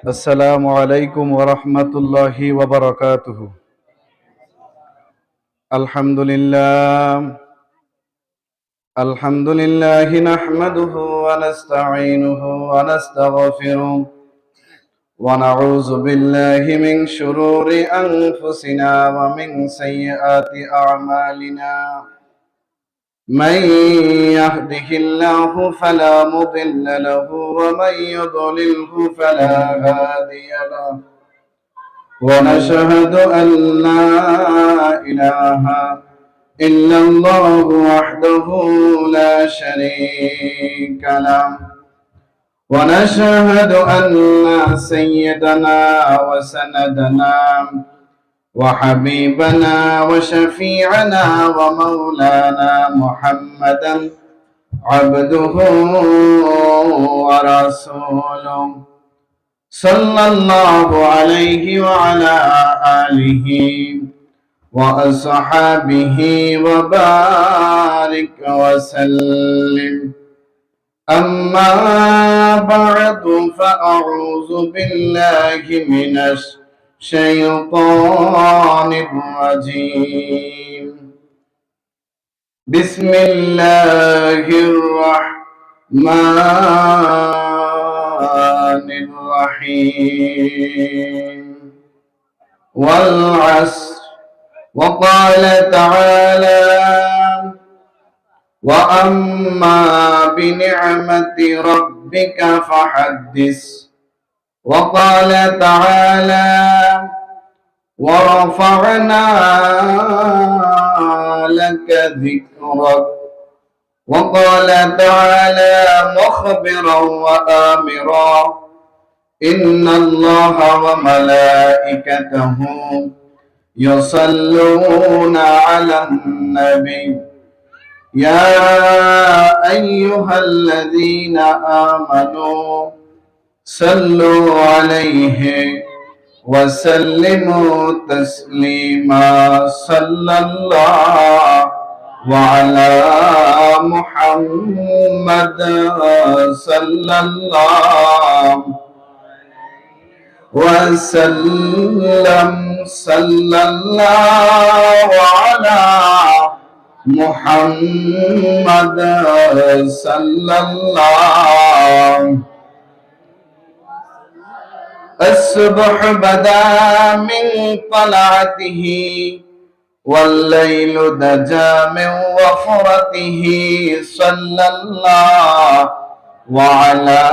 السلام عليكم ورحمة الله وبركاته. الحمد لله نحمده ونستعينه ونستغفره ونعوذ بالله من شرور أنفسنا ومن سيئات أعمالنا. من يهده الله فلا مضل له ومن يضلله فلا هادي له، ونشهد أن لا إله إلا الله وحده لا شريك له، ونشهد أن سيدنا وسندنا وحبيبنا وشفيعنا ومولانا محمدا عبده ورسوله، صلى الله عليه وعلى آله وأصحابه وبارك وسلم. أما بعد فأعوذ بالله من الشيطان الرجيم. بسم الله الرحمن الرحيم. والعصر. وقال تعالى: وأما بنعمة ربك فحدث. وقال تعالى: ورفعنا لك ذكرك. وقال تعالى مخبرا وآمرا: إن الله وملائكته يصلون على النبي يا أيها الذين آمنوا صلوا عليه وسلموا تسليما. صلى الله وعلى محمد صلى الله وسلم. صلى الله على محمد صلى الله. الصبح بدا من طلعته والليل دجى من وفرته. صلى الله وعلى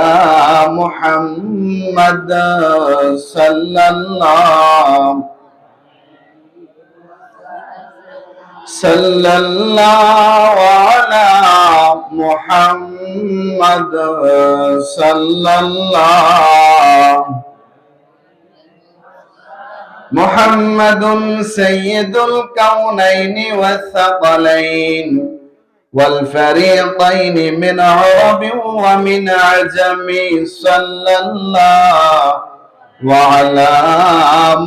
محمد صلى الله. صلى الله على محمد صلى الله. محمد سيد الكونين والثقلين والفريقين من عرب ومن عجم. صلى الله وعلى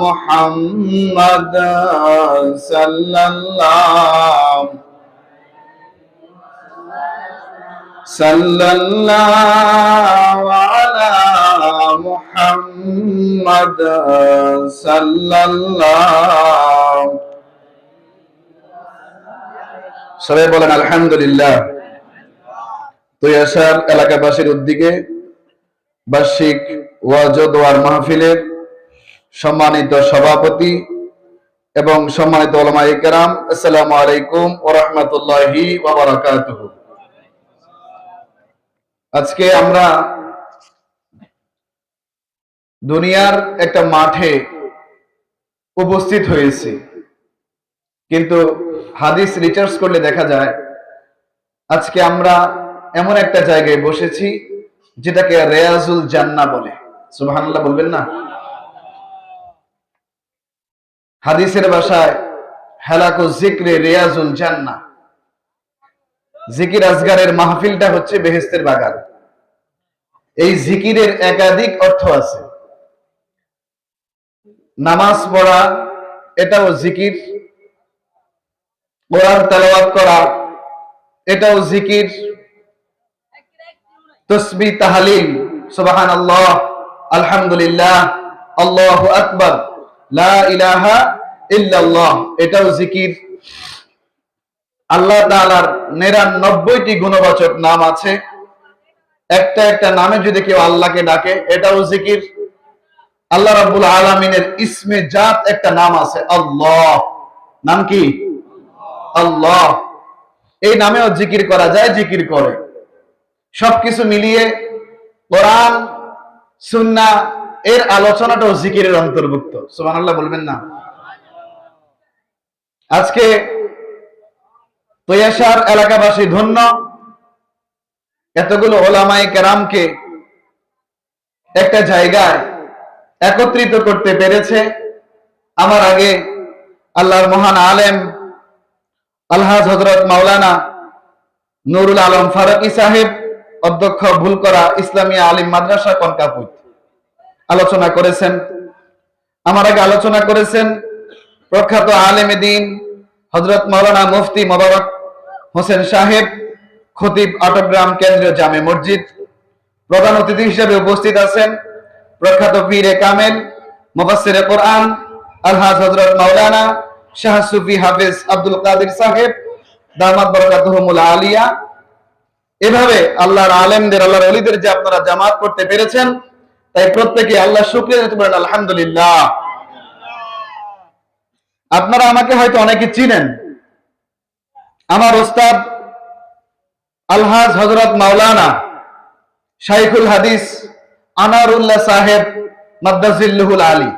محمد صلى الله. صلى الله على محمد صلى الله. সবাই বলেন আলহামদুলিল্লাহ। তৈয়াসার এলাকাবাসীর উদ্যোগে বার্ষিক ওয়াজ ও দোয়ার মাহফিলের সম্মানিত সভাপতি এবং সম্মানিত উলামায়ে কেরাম, আসসালামু আলাইকুম ওয়া রাহমাতুল্লাহি ওয়া বারাকাতুহু। আজকে আমরা দুনিয়ার একটা মাঠে উপস্থিত হয়েছি, কিন্তু হাদিস রিসার্চ করলে দেখা যায় আজকে আমরা এমন একটা জায়গায় বসেছি যেটাকে রিয়াজুল জান্নাহ বলে। সুবহানাল্লাহ বলবেন না? হাদিসের ভাষায় হালাকু যিকরে রিয়াজুল জান্নাহ। জিকির আজগারের মাহফিলটা হচ্ছে বেহেশতের বাগান। এই জিকিরের একাধিক অর্থ আছে। নামাজ পড়া এটাও জিকির, কোরআন তেলাওয়াত করা এটাও জিকির, তাসবিহ তাহলিল সুবহানাল্লাহ আলহামদুলিল্লাহ, আল্লাহু আকবার, লা ইলাহা ইল্লাল্লাহ, এটাও জিকির। আল্লাহ তাআলার 99টি গুণবাচক নাম আছে, একটা একটা নামে যদি কেউ আল্লাহকে ডাকে এটাও জিকির। আল্লাহ রাব্বুল আলামিনের ইসমে জাত একটা নাম আছে আল্লাহ। নাম কি? আল্লাহ। এই নামেও জিকির করা যায়, জিকির করে। সবকিছু মিলিয়ে কোরআন সুন্নাহ এর আলোচনাটাও জিকিরের অন্তর্ভুক্ত। সুবহানাল্লাহ বলবেন না? আজকে তৈয়াশার এলাকাবাসী ধন্য, এতগুলো ওলামায়ে কেরামকে একটা জায়গায় একত্রিত করতে পেরেছে। আমার আগে আল্লাহর মহান আলেম আলহাজ হযরত মাওলানা নুরুল আলম ফারুকী সাহেব, অধ্যক্ষ ভুলকরা ইসলামিয়া আলিম মাদ্রাসা কনকাপুর, আলোচনা করেছেন। আমার আগে আলোচনা করেছেন প্রখ্যাত আলেমে দ্বীন হযরত মাওলানা মুফতি মোবারক হোসেন সাহেব, খতিব আটকগ্রাম কেন্দ্রীয় জামে মসজিদ। প্রধান অতিথি হিসেবে উপস্থিত আছেন প্রখ্যাত পীরে কামেল মুফাসসিরে কোরআন আলহাজ হযরত মাওলানা শাহ সুফি হাফেজ আব্দুল কাদের সাহেব, দামাত বরকাতুহুমুল আলিয়া। এভাবে আল্লাহর আলেমদের, আল্লাহর ওলিদের যে আপনারা জামাত করতে পেরেছেন, তাই প্রত্যেকে আল্লাহ শুকরিয়া দিতে পারেন আলহামদুলিল্লাহ। আপনারা আমাকে হয়তো অনেকে চিনেন। আমার ওস্তাদ আলহাজ হযরত মাওলানা শাইখুল হাদিস আনারুল্লাহ সাহেব মাদ্দাজিল্লুহুল আলী,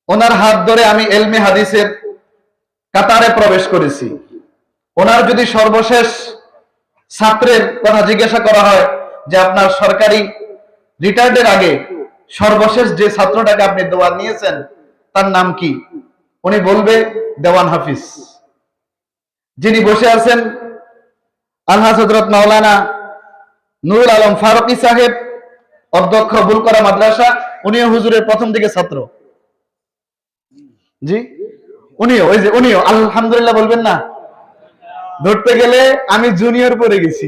ওনার হাত ধরে আমি এলমে হাদিসের কাতারে প্রবেশ করেছি। ওনার যদি সর্বশেষ ছাত্রের কথা জিজ্ঞাসা করা হয় যে আপনার সরকারি রিটায়ার্ডের আগে সর্বশেষ যে ছাত্রটাকে আপনি দোয়া নিয়েছেন তার নাম কি, উনি বলবে দেওয়ান হাফিজ। যিনি বসে আছেন আলহাজ হযরত মাওলানা নুরুল আলম ফারুকী সাহেব, অধ্যক্ষ বুলকরা মাদ্রাসা, উনিও হুজুরের প্রথম দিকে ছাত্র। জি, উনিও আলহামদুলিল্লাহ বলবেন না? ধরতে গেলে আমি জুনিয়র পড়ে গেছি,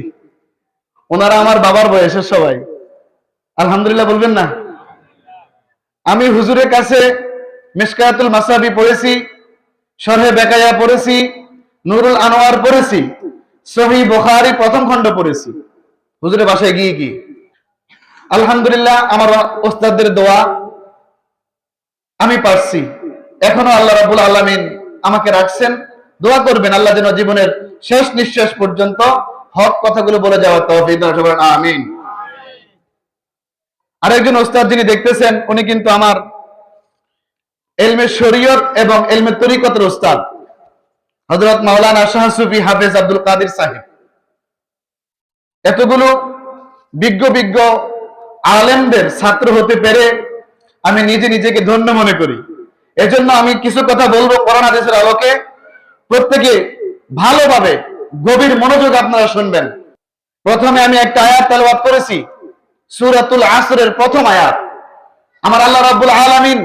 ওনারা আমার বাবার বয়সের সবাই। আলহামদুলিল্লাহ বলবেন না? আমি হুজুরের কাছে মিশকাতুল মাসাবি পড়েছি, শরহে বেকায়া পড়েছি, নুরুল আনোয়ার পড়েছি, সহিহ বুখারী প্রথম খণ্ড পড়েছি হুজুরের বাসায় গিয়ে গিয়ে। আলহামদুলিল্লাহ আমার ওস্তাদদের দোয়া আমি পারছি। এখনো আল্লাহ রাব্বুল আলামিন আমাকে রাখছেন। দোয়া করবেন আল্লাহ যেন জীবনের শেষ নিঃশ্বাস পর্যন্ত হক কথাগুলো বলে যাওয়ার তৌফিক দান করেন, আমিন। আরেকজন ওস্তাদ যিনি দেখতেছেন, উনি কিন্তু আমার ইলমে শরীয়ত এবং ইলমে তরিকতের ওস্তাদ হযরত মাওলানা শাহ সুফি হাফেজ আব্দুল কাদের সাহেব। এতগুলো বিজ্ঞ বিজ্ঞ আলেমদের ছাত্র হতে পেরে আমি নিজেকে ধন্য মনে করি। এজন্য আমি কিছু কথা বলবো কোরআন হাদিসের আলোকে। প্রত্যেকে ভালোভাবে গভীর মনোযোগ আপনারা শুনবেন। প্রথমে আমি একটা আয়াত তেলাওয়াত করেছি, সূরাতুল আসরের প্রথম আয়াত। আমার আল্লাহ রাব্বুল আলামিন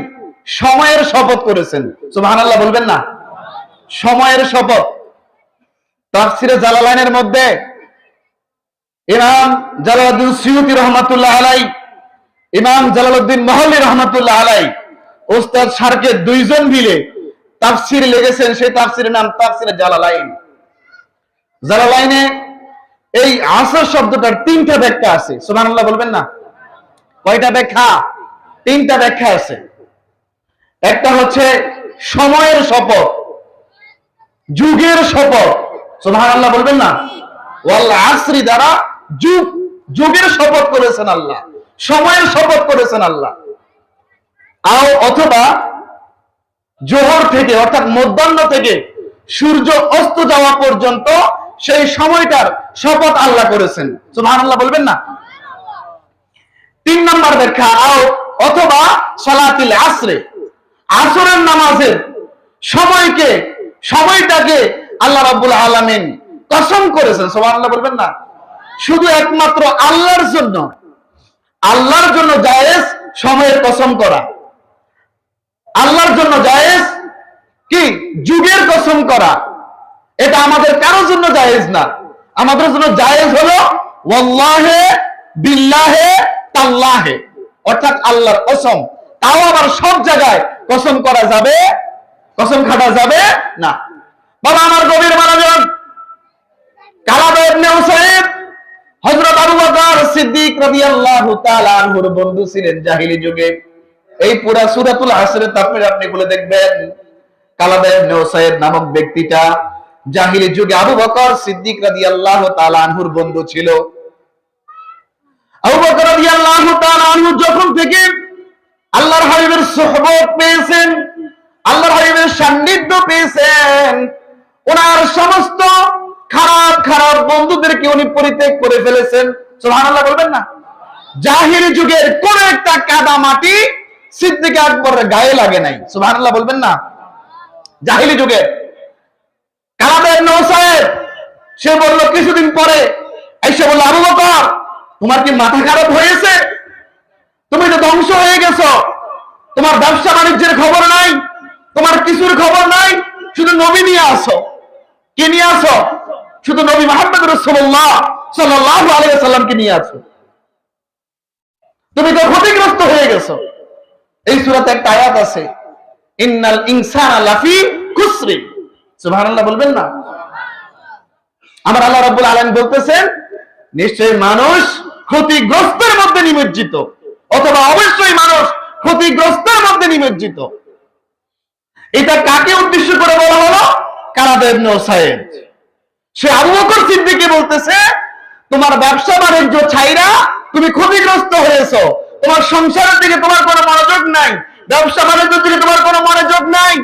সময়ের শপথ করেছেন, সুবহানাল্লাহ বলবেন না? সময়ের শপথ। তাফসীরে জালালাইনের মধ্যে ইমাম জালালউদ্দিন সুয়ুতী রহমাতুল্লাহ আলাইহি, ইমাম জালালউদ্দিন মহল্লী রহমাতুল্লাহ আলাইহি, ওস্তাদ শারকে দুইজন মিলে তাফসীর লিখেছেন। সেই তাফসীরের নাম তাফসীরে জালালাইন। জালালাইনে এই আসর শব্দটার তিনটা ব্যাখ্যা আছে, সুবহানাল্লাহ বলবেন না? কয়টা ব্যাখ্যা? তিনটা ব্যাখ্যা আছে। একটা হচ্ছে সময়ের শপথ, যুগের শপথ, সুবহানাল্লাহ বলবেন না? ওয়াল আসরি দ্বারা যুগের শপথ করেছেন আল্লাহ, সময়ের শপথ করেছেন আল্লাহ। অথবা জোহর থেকে অর্থাৎ মধ্যাহ্ন থেকে সূর্য অস্ত যাওয়া পর্যন্ত সেই সময়টার শপথ আল্লাহ করেছেন, সুবহানাল্লাহ বলবেন না? তিন নম্বর ব্যাখ্যা, অথবা সালাতিল আসরে, আসরের নামাজের সময়টাকে আল্লাহ রাব্বুল আলামিন কসম করেছেন, সুবহানাল্লাহ বলবেন না? শুধু একমাত্র আল্লাহর জন্য জায়েজ সময়ের কসম করা। আল্লাহর জন্য জায়েজ কি? যুগের কসম করা। এটা আমাদের কারোর জন্য জায়েজ না। আমাদের জন্য জায়েজ হলো ওয়াল্লাহে বিল্লাহে তাল্লাহে, অর্থাৎ আল্লাহর কসম, তাও আবার সব জায়গায় কসম করা যাবে, কসম খাটা যাবে না। বাবা আমার গভীর মনোযোগ, কালাব ইবনে উসাইদ হযরত আবু বকর সিদ্দিক রাদিয়াল্লাহু তাআলা আনহুর বন্ধু ছিলেন জাহেলি যুগে। এই পুরা সূরাতুল আসরে তাফসীর আপনি খুলে দেখবেন, কালাব ইবনে উসাইদ নামক ব্যক্তিটা জাহেলি যুগে আবু বকর সিদ্দিক রাদিয়াল্লাহু তাআলা আনহুর বন্ধু ছিল। আবু বকর রাদিয়াল্লাহু তাআলা আনহু যখন থেকে আল্লাহর হাবিবের সুহবত পেয়েছেন, আল্লাহর হাবিবের সান্নিধ্য পেয়েছেন, ওনার সমস্ত খারাপ খারাপ বন্ধুদেরকে উনি পরিত্যাগ করে ফেলেছেন। সুবহানাল্লাহ বলবেন না? জাহিলি যুগের কোন একটা কাদা মাটি সিদ্দিক আকবরের গায়ে লাগে নাই। সুবহানাল্লাহ বলবেন না? জাহিলি যুগে কালাব ইবনে উসাইদ সে বলল, কিছুদিন পরে এসে বলল, আবু বকর তোমার কি মাথা খারাপ হয়েছে? তুমি তো ধ্বংস হয়ে গেছো, তোমার ব্যবসা বাণিজ্যের খবর নাই, তোমার কিছুর খবর নাই, শুধু নবী নিয়ে আসো। কি নিয়ে আসো? শুধু নবী মুহাম্মদ রাসূলুল্লাহ সাল্লাল্লাহু আলাইহি ওয়াসাল্লামকে নিয়ে আসো। তুমি তো ক্ষতিগ্রস্ত হয়ে গেছো। এই সূরাতে একটা আয়াত আছে, ইন্নাল ইনসানা লাফি খুসরি। সুবহানাল্লাহ বলবেন না? আমার আল্লাহ রাব্বুল আলামিন বলতেছেন, নিশ্চয়ই মানুষ ক্ষতিগ্রস্তের মধ্যে নিমজ্জিত, অথবা অবশ্যই মানুষ ক্ষতিগ্রস্তের মধ্যে নিমজ্জিত। এটা কাকে উদ্দেশ্য করে বলা হলো? কালাব ইবনে উসাইদ। সে আবু বকর সিদ্দিককে বলতেছে, তোমার ব্যবসা বাণিজ্য ছাইরা তুমি ক্ষতিগ্রস্ত হয়েছো, তোমার সংসারের দিকে তোমার কোনো মনোযোগ নাই, ব্যবসা বাণিজ্যের দিকে তোমার কোনো মনোযোগ নাই,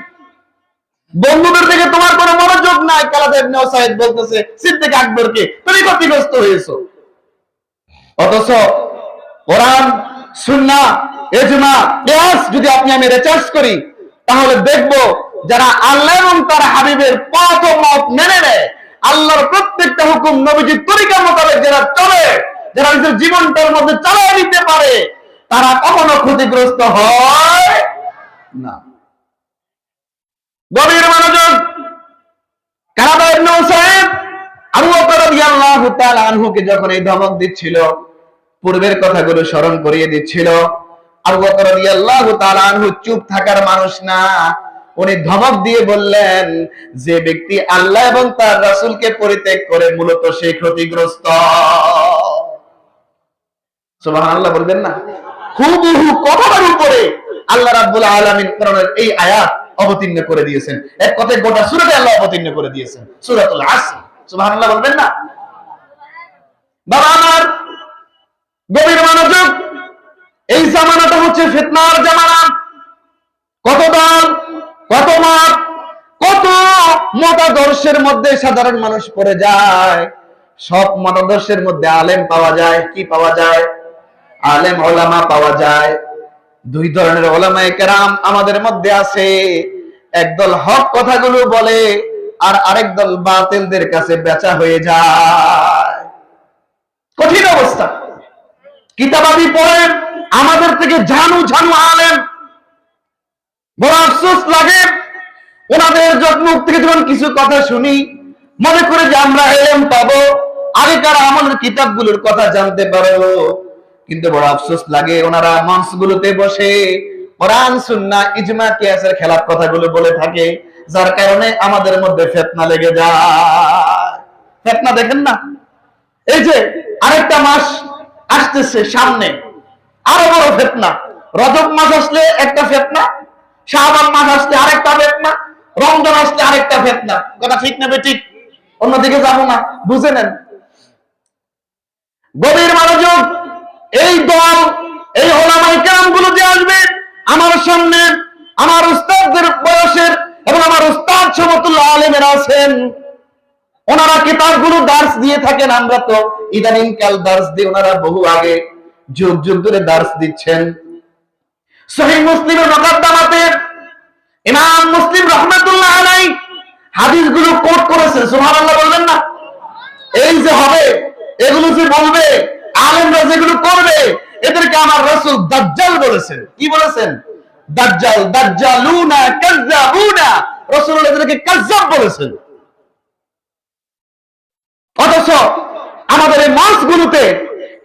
বন্ধুদের দিকে তোমার কোনো মনোযোগ নাই। কালাব ইবনে উসাইদ বলতেছে সিদ্দিক আকবরকে, তুমি ক্ষতিগ্রস্ত হয়েছো। অথচ কোরআন, সুন্নাহ, ইজমা, কিয়াস যদি আমি রিসার্চ করি, তাহলে দেখব যারা আল্লাহ এবং তার হাবিবের পথ ও মত মেনে নেয়, আল্লাহর প্রত্যেকটা হুকুম নবীজির তরিকা মোতাবেক যারা চলে, যারা নিজের জীবনটার মধ্যে চালিয়ে নিতে পারে, তারা কখনো ক্ষতিগ্রস্ত হয় না। গভীর মনোযোগ, কালাব ইবনে উসাইদ আবু বকর রাদিয়াল্লাহু তাআলা আনহুকে যখন এই ধমক দিচ্ছিল, পূর্বের কথাগুলো স্মরণ করিয়ে দিচ্ছিল, আবু বকর রাদিয়াল্লাহু তাআলা আনহু চুপ থাকার মানুষ না, উনি ধমক দিয়ে বললেন, যে ব্যক্তি আল্লাহ এবং তার রাসূলকে পরিত্যাগ করে মূলত সে ক্ষতিগ্রস্ত। সুবহানাল্লাহ বলবেন না? হুবহু কথার উপরে আল্লাহ রাব্বুল আলামিন কোরআনের এই আয়াত অবতীর্ণ করে দিয়েছেন। এক কথায় গোটা সূরাতে আল্লাহ অবতীর্ণ করে দিয়েছেন, সূরাতুল আসর। সুবহানাল্লাহ বলবেন না? বাবা আমার গভীর মনোযোগ, এই জামানাটা হচ্ছে ফিতনার জামানা। কত দল, কত মত, কত মতাদর্শের মধ্যে সাধারণ মানুষ পড়ে যায়। সব মতাদর্শের মধ্যে আলেম পাওয়া যায়। কি পাওয়া যায়? আলেম ওলামা পাওয়া যায়। দুই ধরনের ওলামায়ে কেরাম আমাদের মধ্যে আছে। একদল হক কথাগুলো বলে, আর আরেক দল বাতিলদের কাছে বেচা হয়ে যায়। কঠিন অবস্থা। কিতাবাদি পড়ে আমাদের থেকে ঝানু ঝানু আলেম, বড় আফসোস লাগে ওনাদের মুখ থেকে যখন কিছু কথা শুনি, মনে করে যে আমরা ইলম পাবো, আগেকার আমলের কিতাবগুলোর কথা জানতে পারবো। কিন্তু বড় আফসোস লাগে, ওনারা মঞ্চগুলোতে বসে কোরআন, সুন্নাহ, ইজমা, কিয়াসের খেলাফ কথাগুলো বলে থাকে, যার কারণে আমাদের মধ্যে ফিতনা লেগে যায়। ফিতনা দেখেন না? এই যে আরেকটা মাস আসতেছে সামনে, আরো বড় ফিতনা। রজব মাস আসলে একটা ফিতনা, শাবান মাস আসলে আরেকটা ফিতনা, রমজান আসলে আরেকটা ফিতনা। কথা ঠিক না বেঠিক? অন্যদিকে যাবো না, বুঝে নেন। গভীর মনোযোগ, এই দল, এই ওলামায়ে কেরাম গুলো যে আসবে আমার সামনে, আমার উস্তাদদের বয়সের এবং আমার উস্তাদ সমতুল্য আলেমেরা আছেন, ওনারা কিতাবগুলো দার্স দিয়ে থাকেন। আমরা তো ইদানিং কাল দার্স দিই, ওনারা বহু আগে যুগ যুগ ধরে দার্স দিচ্ছেন। সহিহ মুসলিমের মুকাদ্দামাতে ইমাম মুসলিম রাহমাতুল্লাহ আলাইহি হাদিসগুলো কোট করেছেন। সুবহানাল্লাহ বলবেন না? এই যে হবে, এগুলো যে বলবে, আলেমরা যেগুলো করবে, এদেরকে আমার রাসূল দাজ্জাল বলেছেন। কি বলেছেন? দাজ্জাল, দাজ্জালুনা, কাজ্জাবুনা। রাসূল এদেরকে কাজ্জাব বলেছেন। অথচ আমাদের এই মাসগুলোতে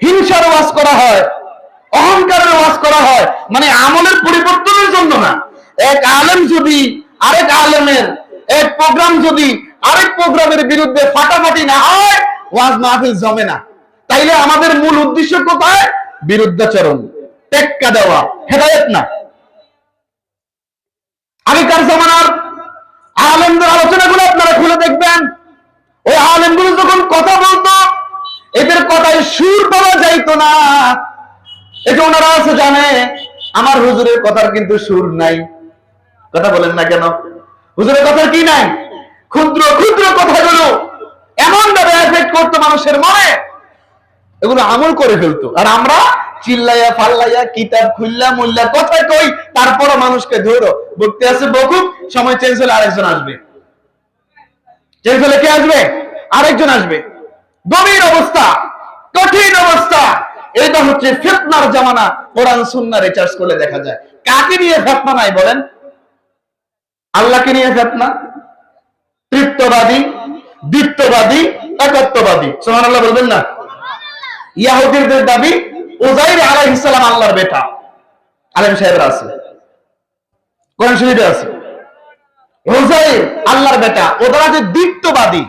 হিংসার ওয়াজ করা হয়, অহংকারের ওয়াজ করা হয়, মানে আমলের পরিবর্তনের জন্য না। এক আলেম যদি আরেক আলেমের, এক প্রোগ্রাম যদি আরেক প্রোগ্রামের বিরুদ্ধে ফাটাফাটি না হয়, ওয়াজ মাহফিল জমে না। তাইলে আমাদের মূল উদ্দেশ্য কোথায়? বিরুদ্ধাচরণ, টেক্কা দেওয়া, হেদায়েত না। আগেকার জামানার আলেমদের আলোচনাগুলো আপনারা খুলে দেখবেন, ওই আলেমগুলো যখন কথা বলতো, এদের কথায় সুর পাওয়া যাইতো না। এটা ওনারা আছে জানে, আমার হুজুরের কথার কিন্তু সুর নাই। কথা বলেন না কেন? হুজুরের কথার কি নাই? ক্ষুদ্র ক্ষুদ্র কথাগুলো এমন ভাবে এফেক্ট করতো মানুষের মনে, এগুলো আমল করে ফেলতো। আর আমরা চিল্লাইয়া ফাল্লাইয়া কিতাব খুললা মুল্লা কথা কই, তারপরও মানুষকে ধরো বকতে আছে বকুক, সময় চেঞ্জ হলে আরেকজন আসবে, চেঞ্জ হলে কে আসবে? আরেকজন আসবে। গভীর অবস্থা, কঠিন অবস্থা। এটা হচ্ছে ফিতনার জামানা। কোরআন সুন্নাহ রিসার্চ করলে দেখা যায় কাকে নিয়ে ফিতনা নাই বলেন? আল্লাহকে নিয়ে ফিতনা, তৃপ্তবাদী, দ্বিত্ববাদী, একত্ববাদী। সুবহানাল্লাহ বলবেন না? ইহুদিদের দাবি উযাইর আলাইহিস সালাম আল্লাহর বেটা। আলেম সাহেবরা আছে, কোরআন শরীফে আছে উযাইর আল্লাহর বেটা। ওরা যে দ্বিত্ববাদী,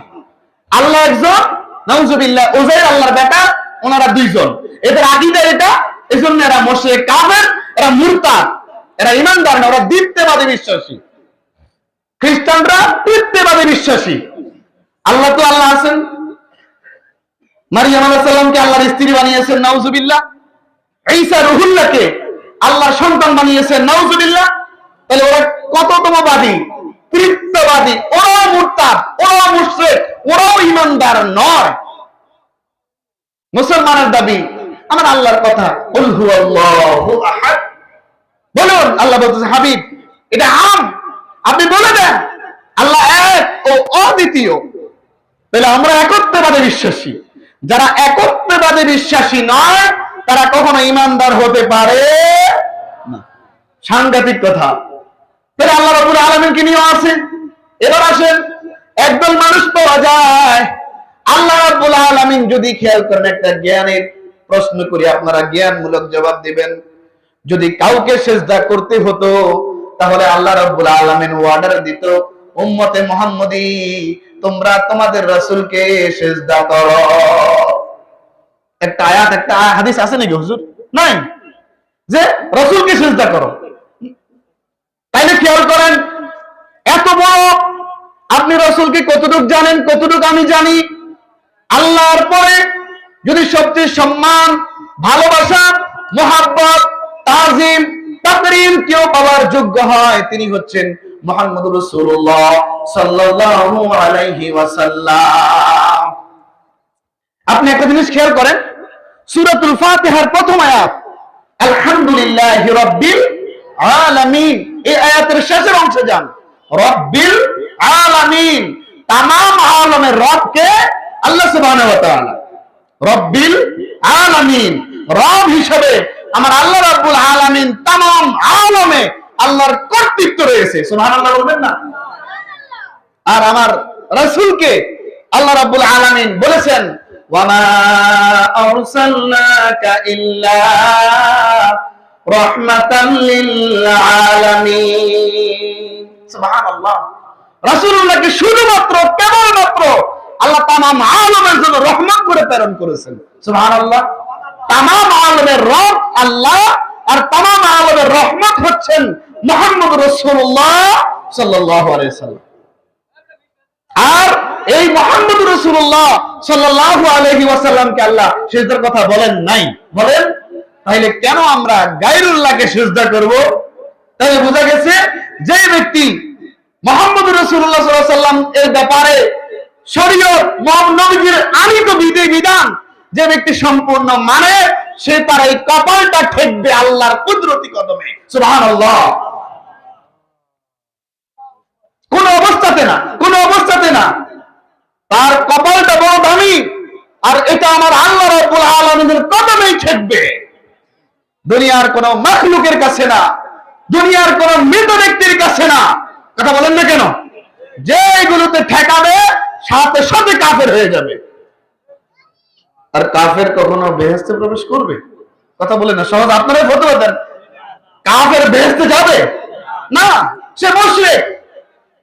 আল্লাহ একজন, নাউজুবিল্লাহ, উযাইর আল্লাহর বেটা, ওনারা দুইজন। এদের আকীদা এটা, এজন্য এরা মুশরিক, কাফের, এরা মুরতাদ, এরা ঈমানদার না, ওরা দ্বিত্ববাদী বিশ্বাসী। খ্রিস্টানরা তৃতীয়বাদী বিশ্বাসী। আল্লাহ তো আল্লাহ আছেন, মারিয়াম আলাইহিস সালামকে আল্লাহর স্ত্রী বানিয়েছেন, নাউজুবিল্লাহ। ঈসা রুহুল্লাহকে আল্লাহর সন্তান বানিয়েছেন, নাউজুবিল্লাহ। তাহলে ওরা কততমবাদী? তৃতীয়বাদী। ওরাও মুরতাদ, ওরাও মুশরিক, ওরাও ঈমানদার নয়। মুসলমানের দাবি আমার আল্লাহর কথা, কুল হুয়াল্লাহু আহাদ। বলুন, আল্লাহ বলতেছে হাবিব এটা আম, আপনি বলে দেন আল্লাহ এক ও অদ্বিতীয়। তাহলে আমরা একত্ববাদে বিশ্বাসী। যারা একত্ববাদে বিশ্বাসী নয়, তারা কখনো ঈমানদার হতে পারে না। সাংঘাতিক কথা। তাহলে আল্লাহ রাব্বুল আলামিনকে নিয়ে আছে। এবার আসেন, একদল মানুষ পাওয়া যায়, আল্লাহ রাব্বুল আলামিন যদি খেয়াল করেন, একটা জ্ঞানের প্রশ্ন করি, আপনারা জ্ঞানমূলক জবাব দিবেন। যদি কাউকে সিজদা করতে হতো, তাহলে আল্লাহ রাব্বুল আলামিন অর্ডার দিত, উম্মতে মুহাম্মদী তোমরা তোমাদের রাসূলকে সিজদা করো। একটা আয়াত, একটা হাদিস আছে নাকি হুজুর? নাই, যে রাসূলকে সিজদা করো। তাইলে খেয়াল করেন, এত বড় আপনি রাসূলকে কতটুকু জানেন, কতটুকু আমি জানি। আল্লাহর পরে যদি সবচেয়ে সম্মান, ভালোবাসা, মুহাব্বত, তাজিম, তাকরীম কেউ পাওয়ার যোগ্য হয়, তিনি হচ্ছেন মুহাম্মদুর রাসূলুল্লাহ সাল্লাল্লাহু আলাইহি ওয়াসাল্লাম। আপনি একটা জিনিস খেয়াল করেন, সূরাতুল ফাতিহার প্রথম আয়াত আলহামদুলিল্লাহি রাব্বিল আলামিন, এই আয়াতের শেষের অংশে যান, রাব্বিল আলামিন, তামাম আলমের রবকে আল্লাহ সুবহানাহু ওয়া তাআলা। রব্বিল আলামিন, রব হিসেবে আমার আল্লাহ রাব্বুল আলামিন, তামাম আলমে আল্লাহর কর্তৃত্ব রয়েছে। সুবহানাল্লাহ বলবেন না? আর আমার রাসূলকে আল্লাহ রাব্বুল আলামিন বলেছেন, ওয়া মা আরসালনাকা ইল্লা রাহমাতাল লিল আলামিন। সুবহানাল্লাহ। রাসূলুল্লাহকে শুধুমাত্র, কেবলমাত্র আল্লাহ তামাম আলমের জন্য রহমত করে প্রেরণ করেছেন। সুবহানাল্লাহ। তামাম আলমের রব আল্লাহ, আর তামাম আলমের রহমত হচ্ছেন মুহাম্মদুর রাসূলুল্লাহ সাল্লাল্লাহু আলাইহি ওয়াসাল্লাম। আর এই মুহাম্মদুর রাসূলুল্লাহ সাল্লাল্লাহু আলাইহি ওয়াসাল্লামকে আল্লাহ সিজদার কথা বলেন নাই, বলেন? তাহলে কেন আমরা গায়রুল্লাহকে সিজদা করব? তাহলে বোঝা গেছে, যে ব্যক্তি মুহাম্মদুর রাসূলুল্লাহ সাল্লাল্লাহু আলাইহি ওয়াসাল্লাম এর ব্যাপারে শরীয়ত, নবীজির আনিত বিধান যে ব্যক্তি সম্পূর্ণ মানে, সে তার এই কপালটা ঠেকবে আল্লাহর কুদরতি কদমে। সুবহানাল্লাহ। কোন অবস্থাতে না, কোন অবস্থাতে না। তার কপালটা বড় দামি, আর এটা আমার আল্লাহ রাব্বুল আলামিনের কদমেই ঠেকবে। দুনিয়ার কোন মাখলুকের কাছে না, দুনিয়ার কোন মৃত ব্যক্তির কাছে না। কথা বলেন না কেন? যে এগুলোতে ঠেকাবে, সাথে সাথে কাফের হয়ে যাবে। আর কাফের কখনো বেহেশতে প্রবেশ করবে? কথা বলেন না, সহজ আপনারাই ফতোয়া দেন। কাফের বেহেশতে যাবে না, সে মুশরিক।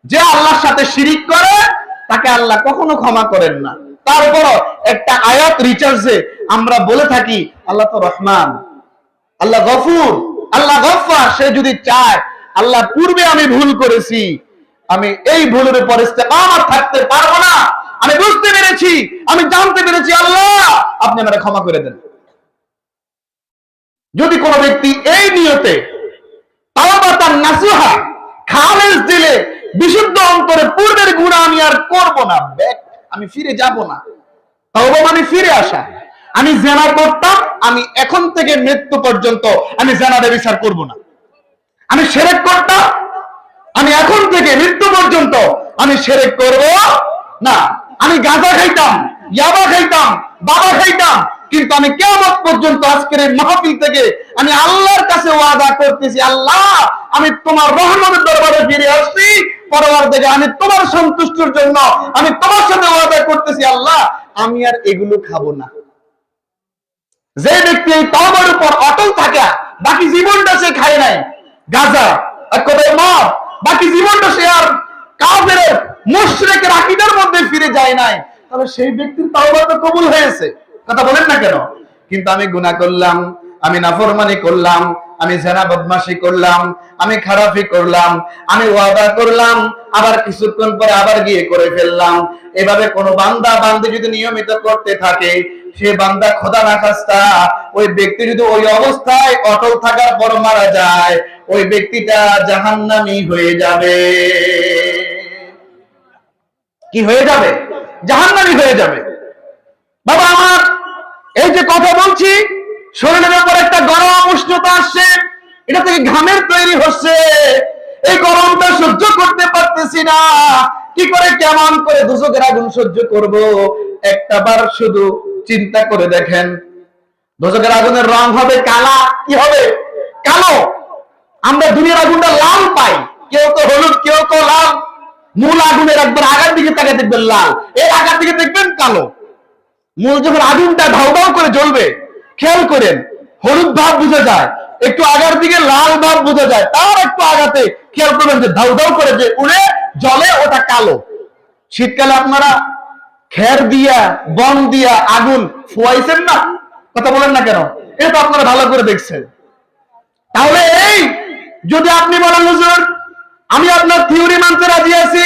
যে আল্লাহর সাথে শিরিক করে তাকে আল্লাহ কখনো ক্ষমা করেন না। তারপর একটা আয়াত রিচার্জে আমরা বলে থাকি আল্লাহ তো রহমান, আল্লাহ গফুর, আল্লাহ গফফার। সে যদি চায় আল্লাহ পূর্বে আমি ভুল করেছি, আমি এই ভুলের উপর ইস্তেকামত থাকতে পারবো না, আমি বুঝতে পেরেছি, আমি জানতে পেরেছি, আল্লাহ আপনি আমাকে ক্ষমা করে দেন। যদি কোনো ব্যক্তি এই নিয়তে তাওবাতান নাসুহা খালেস দিলে বিশুদ্ধ অন্তরে পূর্বের গুনাহ আমি আর করব না, আমি ফিরে যাব না। তওবা মানে ফিরে আসা। আমি জিনা করতাম, আমি এখন থেকে মৃত্যু পর্যন্ত আমি জিনার বিচার করব না। আমি শিরক করতাম, আমি এখন থেকে মৃত্যু পর্যন্ত আমি শিরক করব না। আমি গাঁজা খাইতাম, ইয়াবা খাইতাম, বাবা খাইতাম, কিন্তু আমি কিয়ামত পর্যন্ত আজকের এই মাহফিল থেকে আমি আল্লাহর কাছে ওয়াদা করতেছি, আল্লাহ আমি তোমার রহমতের দরবারে ফিরে আসছি, পরবর্তীতে আমি তোমার সন্তুষ্টির জন্য আমি তোমার সাথে ওয়াদা করতেছি, আল্লাহ আমি আর এগুলো খাবো না। যে ব্যক্তি এই তওবার উপর অটল থাকে, বাকি জীবনটা সে খায় নাই গাঁজা, এক কথায় মদ, বাকি জীবনটা সে আর কাফের মুশরিকের আকীদার মধ্যে ফিরে যায় নাই, তাহলে সেই ব্যক্তির তওবা তো কবুল হয়েছে। কথা বলেন না কেন? কিন্তু আমি গুনাহ করলাম, আমি নাফরমানি করলাম, আমি জিনা বদমাশি করলাম, আমি খারাপি করলাম, আমি ওয়াদা করলাম, আবার কিছুক্ষণ পরে আবার গিয়ে করে ফেললাম। এভাবে কোন বান্দা বান্দি যদি নিয়মিত করতে থাকে, সে বান্দা খোদা না খাস্তা ওই ব্যক্তি যদি ওই অবস্থায় অটল থাকার পর মারা যায়, ওই ব্যক্তিটা জাহান্নামী হয়ে যাবে। কি হয়ে যাবে? জাহান্নামী হয়ে যাবে। বাবা আমার, এই যে কথা বলছি, শরীরের উপর একটা গরম উষ্ণতা আসছে, এটা থেকে ঘামের তৈরি হচ্ছে, এই গরমটা সহ্য করতে পারতেছি না, কি করে কেমন করে দুজকের আগুন সহ্য করব? একটা বার শুধু চিন্তা করে দেখেন, দুজকের আগুনের রং হবে কালা। কি হবে? কালো। আমরা দুনিয়ার আগুনটা লাল পাই, কেউ তো হলুদ, কেউ তো লাল। মূল আগুনের একবার আগার দিকে তাকে দেখবেন লাল, এর আগার দিকে দেখবেন কালো। মূল যখন আগুনটা ধাউ ধাউ করে জ্বলবে, খেয়াল করেন হলুদ ভাব বোঝা যায়, একটু আগার দিকে লাল ভাব বোঝা যায়, তার একটু আগাতে খেয়াল করবেন যে ধাউ ধাউ করে যে উড়ে জ্বলে, ওটা কালো। শীতকালে আপনারা খের দিয়া, বন দিয়া আগুন ফুয়াইছেন না? কথা বলেন না কেন? এটা আপনারা ভালো করে দেখছেন। তাহলে এই যদি আপনি বলেন হুজুর আমি আপনার থিওরি মানতে রাজি আছি,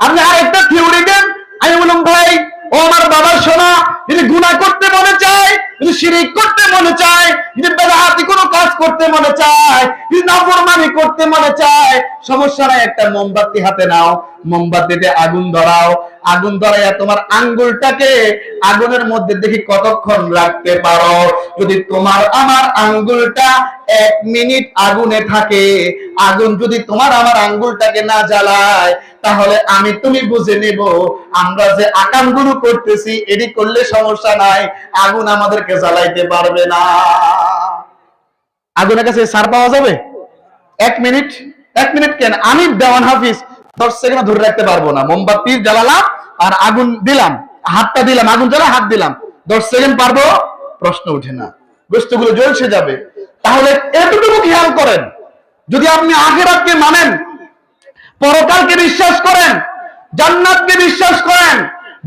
আপনি আরেকটা থিওরি দেন, আমি বললাম ভাই ও আমার বাবার সোনা, যদি গুনাহ করতে মনে চায়, যদি শিরক করতে মনে চায়, যদি বেদাতি কোনো কাজ করতে মনে চায়, যদি নাফরমানি করতে মনে চায়, সমস্যা নাই, একটা মোমবাতি হাতে নাও, মোমবাতিতে আগুন ধরাও, আগুন ধরাইয়া তোমার আঙ্গুলটাকে আগুনের মধ্যে দেখি কতক্ষণ রাখতে পারো। যদি তোমার আমার আঙ্গুলটা 1 মিনিট আগুনে থাকে, আগুন যদি তোমার আমার আঙ্গুলটাকে না জ্বালায়, তাহলে আমি তুমি বুঝে নেব আমরা যে আকামগুলো করতেছি এটি করলে সমস্যা নাই, আগুন আমাদেরকে জ্বালাইতে পারবে না। আগুনের কাছে সার পাওয়া যাবে? 1 মিনিট? 1 মিনিট কেন, আমি দেওয়ান হাফিজ 10 সেকেন্ড ধরে রাখতে পারবো না। মোমবাতি জ্বালালাম আর আগুন দিলাম, হাতটা দিলাম, আগুন জ্বালা হাত দিলাম, 10 সেকেন্ড পারবো? প্রশ্ন উঠে না, বস্তুগুলো জ্বলছে যাবে। তাহলে এতটুকু খেয়াল করেন, যদি আপনি আখিরাতকে মানেন, পরকালকে বিশ্বাস করেন, জান্নাতকে বিশ্বাস করেন,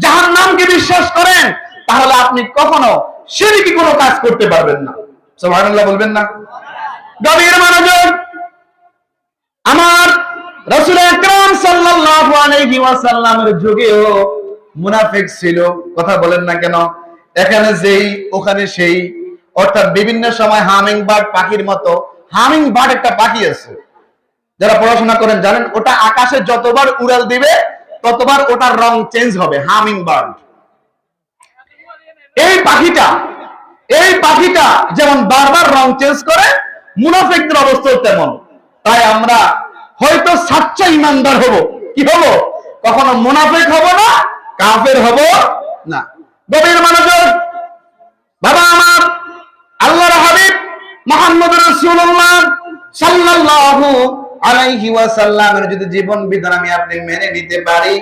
জাহান্নামকে বিশ্বাস করেন, তাহলে আপনি কখনো শিরকি কোনো কাজ করতে পারবেন না। সুবহানাল্লাহ বলবেন না? গভীর মনোযোগ। আমার রাসূল আকরাম সাল্লাল্লাহু আলাইহি ওয়াসাল্লামের যুগেও মুনাফিক ছিল। কথা বলেন না কেন? এখানে যেই ওখানে সেই, অর্থাৎ বিভিন্ন সময় হামিং বার্ড পাখির মতো, হামিং বার্ড একটা পাখি আছে, যারা পড়াশোনা করেন জানেন, ওটা আকাশে যতবার উড়াল দিবে ততবার ওটার রং চেঞ্জ হবে, হামিং বার্ড। এই পাখিটা যেমন বারবার রং চেঞ্জ করে, মুনাফিকদের অবস্থা তেমন। তাই আমরা হয়তো সাচ্চা ইমানদার হব, কি হব? কখনো মুনাফিক হব না, কাফের হব না। গভীর মনোযোগ। বাবা আমার, আল্লাহর হাবিব মুহাম্মদ রাসূলুল্লাহ সাল্লাল্লাহু আলাইহি ওয়াসাল্লামের যদি জীবন বিধান আমি আপনি মেনে নিতে পারি,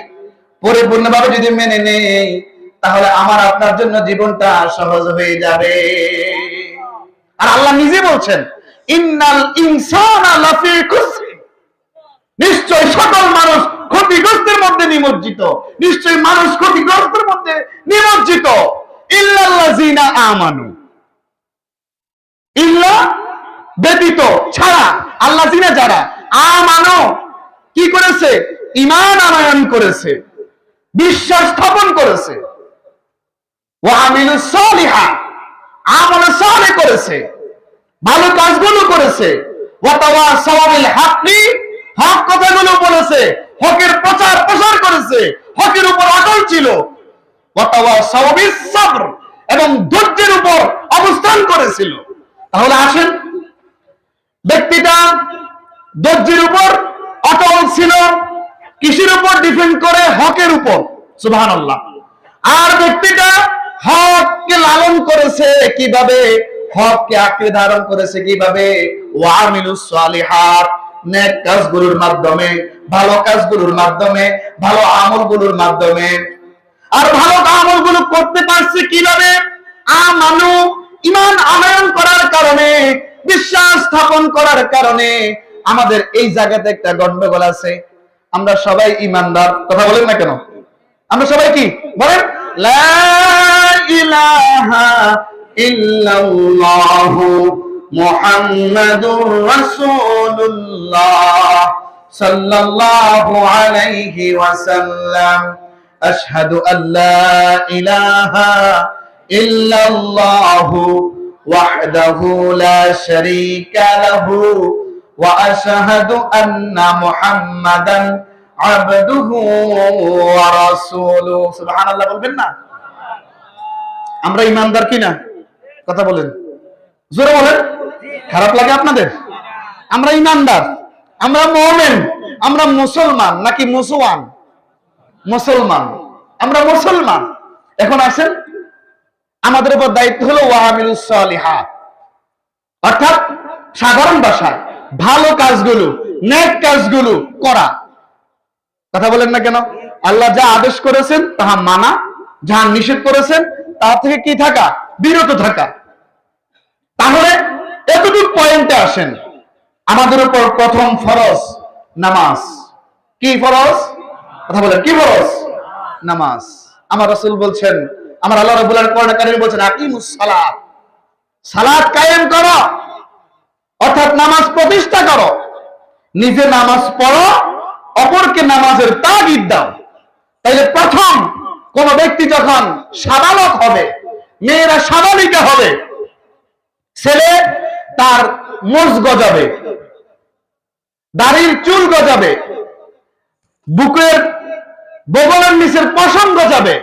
পরিপূর্ণভাবে যদি মেনে নেই, তাহলে আমার আপনার জন্য জীবনটা সহজ হয়ে যাবে। আর আল্লাহ নিজে বলছেন ইন্নাল ইনসানা লাফি খুসর, নিশ্চয় সকল মানুষ ক্ষতিগ্রস্তের মধ্যে নিমজ্জিত, নিশ্চয় মানুষ ক্ষতিগ্রস্তের মধ্যে নিমজ্জিত, ইল্লাল্লাযিনা আমানু, ইল্লা ব্যতীত, ছাড়া, আল্লাযিনা যারা, আমানু কি করেছে, ঈমান আনয়ন করেছে, বিশ্বাস স্থাপন করেছে, ওয়া আমিলুস সালিহাত, আমল সালেহ করেছে, ভালো কাজগুলো করেছে, ওয়া তাওয়াসাউ বিল হাক্কি, হক কথাগুলো বলেছে, হকের প্রচার প্রসার করেছে, হকের উপর অটল ছিল, ওয়া তাওয়াসাউ বিস সাবর, এবং ধৈর্যের উপর অবস্থান করেছিল। তাহলে আসেন, ব্যক্তিটা ধৈর্যের উপর অটল ছিল, কিসের উপর ডিপেন্ড করে, হকের উপর, সুবহানাল্লাহ। আর ব্যক্তিটা হককে লালন করেছে কিভাবে, হককে আঁকড়ে ধারণ করেছে কিভাবে, ওয়া আমিলুস সালিহাত, নেক কাজগুলোর মাধ্যমে, ভালো কাজগুলোর মাধ্যমে, ভালো আমলগুলোর মাধ্যমে। আর ভালো আমলগুলো করতে পারছে কিভাবে, আমানু, ঈমান আনয়ন করার কারণে, বিশ্বাস স্থাপন করার কারণে। আমাদের এই জায়গাতে একটা গন্ডগোল আছে, আমরা সবাই ঈমানদার, কথা বলেন না কেন? আমরা সবাই কি বলেন? লা ইলাহা ইল্লাল্লাহু মুহাম্মাদুর রাসূলুল্লাহ সাল্লাল্লাহু আলাইহি ওয়াসাল্লাম, আশহাদু আল্লা ইলাহা ইল্লাল্লাহু ওয়াহদাহু লা শারীকা লাহু ওয়া আশহাদু আন্না মুহাম্মাদান আবদুহু ওয়া রাসূলুহু। সুবহানাল্লাহ বলবেন না? আমরা ঈমানদার কি না? কথা বলেন, জোরে বলেন। খারাপ লাগে আপনাদের? আমরা ঈমানদার, আমরা মুমিন, আমরা মুসলমান নাকি মুসওয়ান? মুসলমান, আমরা মুসলমান। এখন আসেন, আমাদের উপর দায়িত্ব হলো ওয়া আমিলুস সালিহাত, অর্থাৎ সাধারণ ভাষায় ভালো কাজগুলো, নেক কাজগুলো করা। কথা বলেন না কেন? আল্লাহ যা আদেশ করেছেন তাহা মানা, যা নিষেধ করেছেন তা থেকে কি থাকা, বিরত থাকা। তাহলে এতটুকু পয়েন্টে আসেন, আমাদের উপর প্রথম ফরজ নামাজ। কি ফরজ? কথা বলেন, কি ফরজ? নামাজ। আমার রাসূল বলছেন, আমার আল্লাহ রাব্বুল আলামিন কোরআনে কারীমে বলছেন, আকিমুস সালাত, সালাত কায়েম করো, অর্থাৎ নামাজ প্রতিষ্ঠা করো। নিজে নামাজ পড়ো, অপরকে নামাজের তাগিদ দাও। তাইলে প্রথম কোন ব্যক্তি যখন সাবালক হবে, মেয়েরা সাবালিকা হবে, ছেলে তার মোজ গজাবে, দাড়ির চুল গজাবে, বুকের বগলের নিচের পশম গজাবে,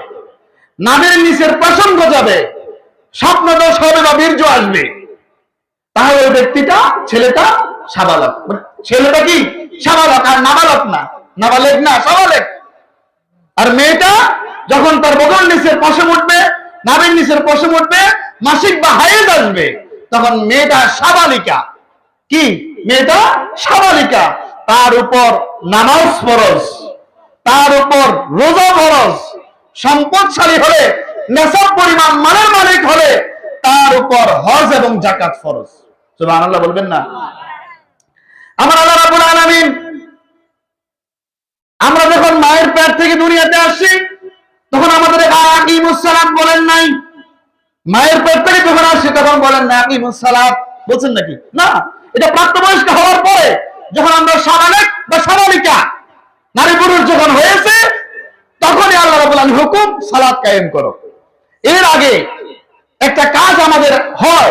নাভের নিচের পশম গজাবে, স্বপ্নদোষ হবে বা বীর্য আসবে। তাহলে ওই ব্যক্তিটা, ছেলেটা সাবালক। ছেলেটা কি সাবালক, আর নাবালক না, নাবালেগ না, সাবালেগ। আর মেয়েটা যখন তার বগল নিচের পশম উঠবে, নাভের নিচের পশম উঠবে, মাসিক বা হায়েজ আসবে, তখন মেয়েটা সাবালিকা। কি? মেয়েটা সাবালিকা। তার উপর নামাজ ফরজ, তার উপর রোজা ফরজ, সম্পদশালী হলে, নেশাব পরিমাণ মালের মালিক হলে তার উপর হজ এবং যাকাত ফরজ। সুবহানাল্লাহ বলবেন না? আমার আল্লাহ রাব্বুল আলামিন, আমরা যখন মায়ের পেট থেকে দুনিয়াতে আসি তখন আমাদের আকিমুস সালাত বলেন নাই। মায়ের পেট থেকে যখন আসি তখন বলেন না আকিমুস সালাত, বলছেন নাকি? না, এটা প্রাপ্তবয়স্ক হওয়ার পরে, যখন আমরা সাবালেক বা সাবালিকা, নারী পুরুষ যখন হয়েছে, তখনই আল্লাহ রাব্বুল আলামিন হুকুম সালাত কায়েম করো। এর আগে একটা কাজ আমাদের হয়,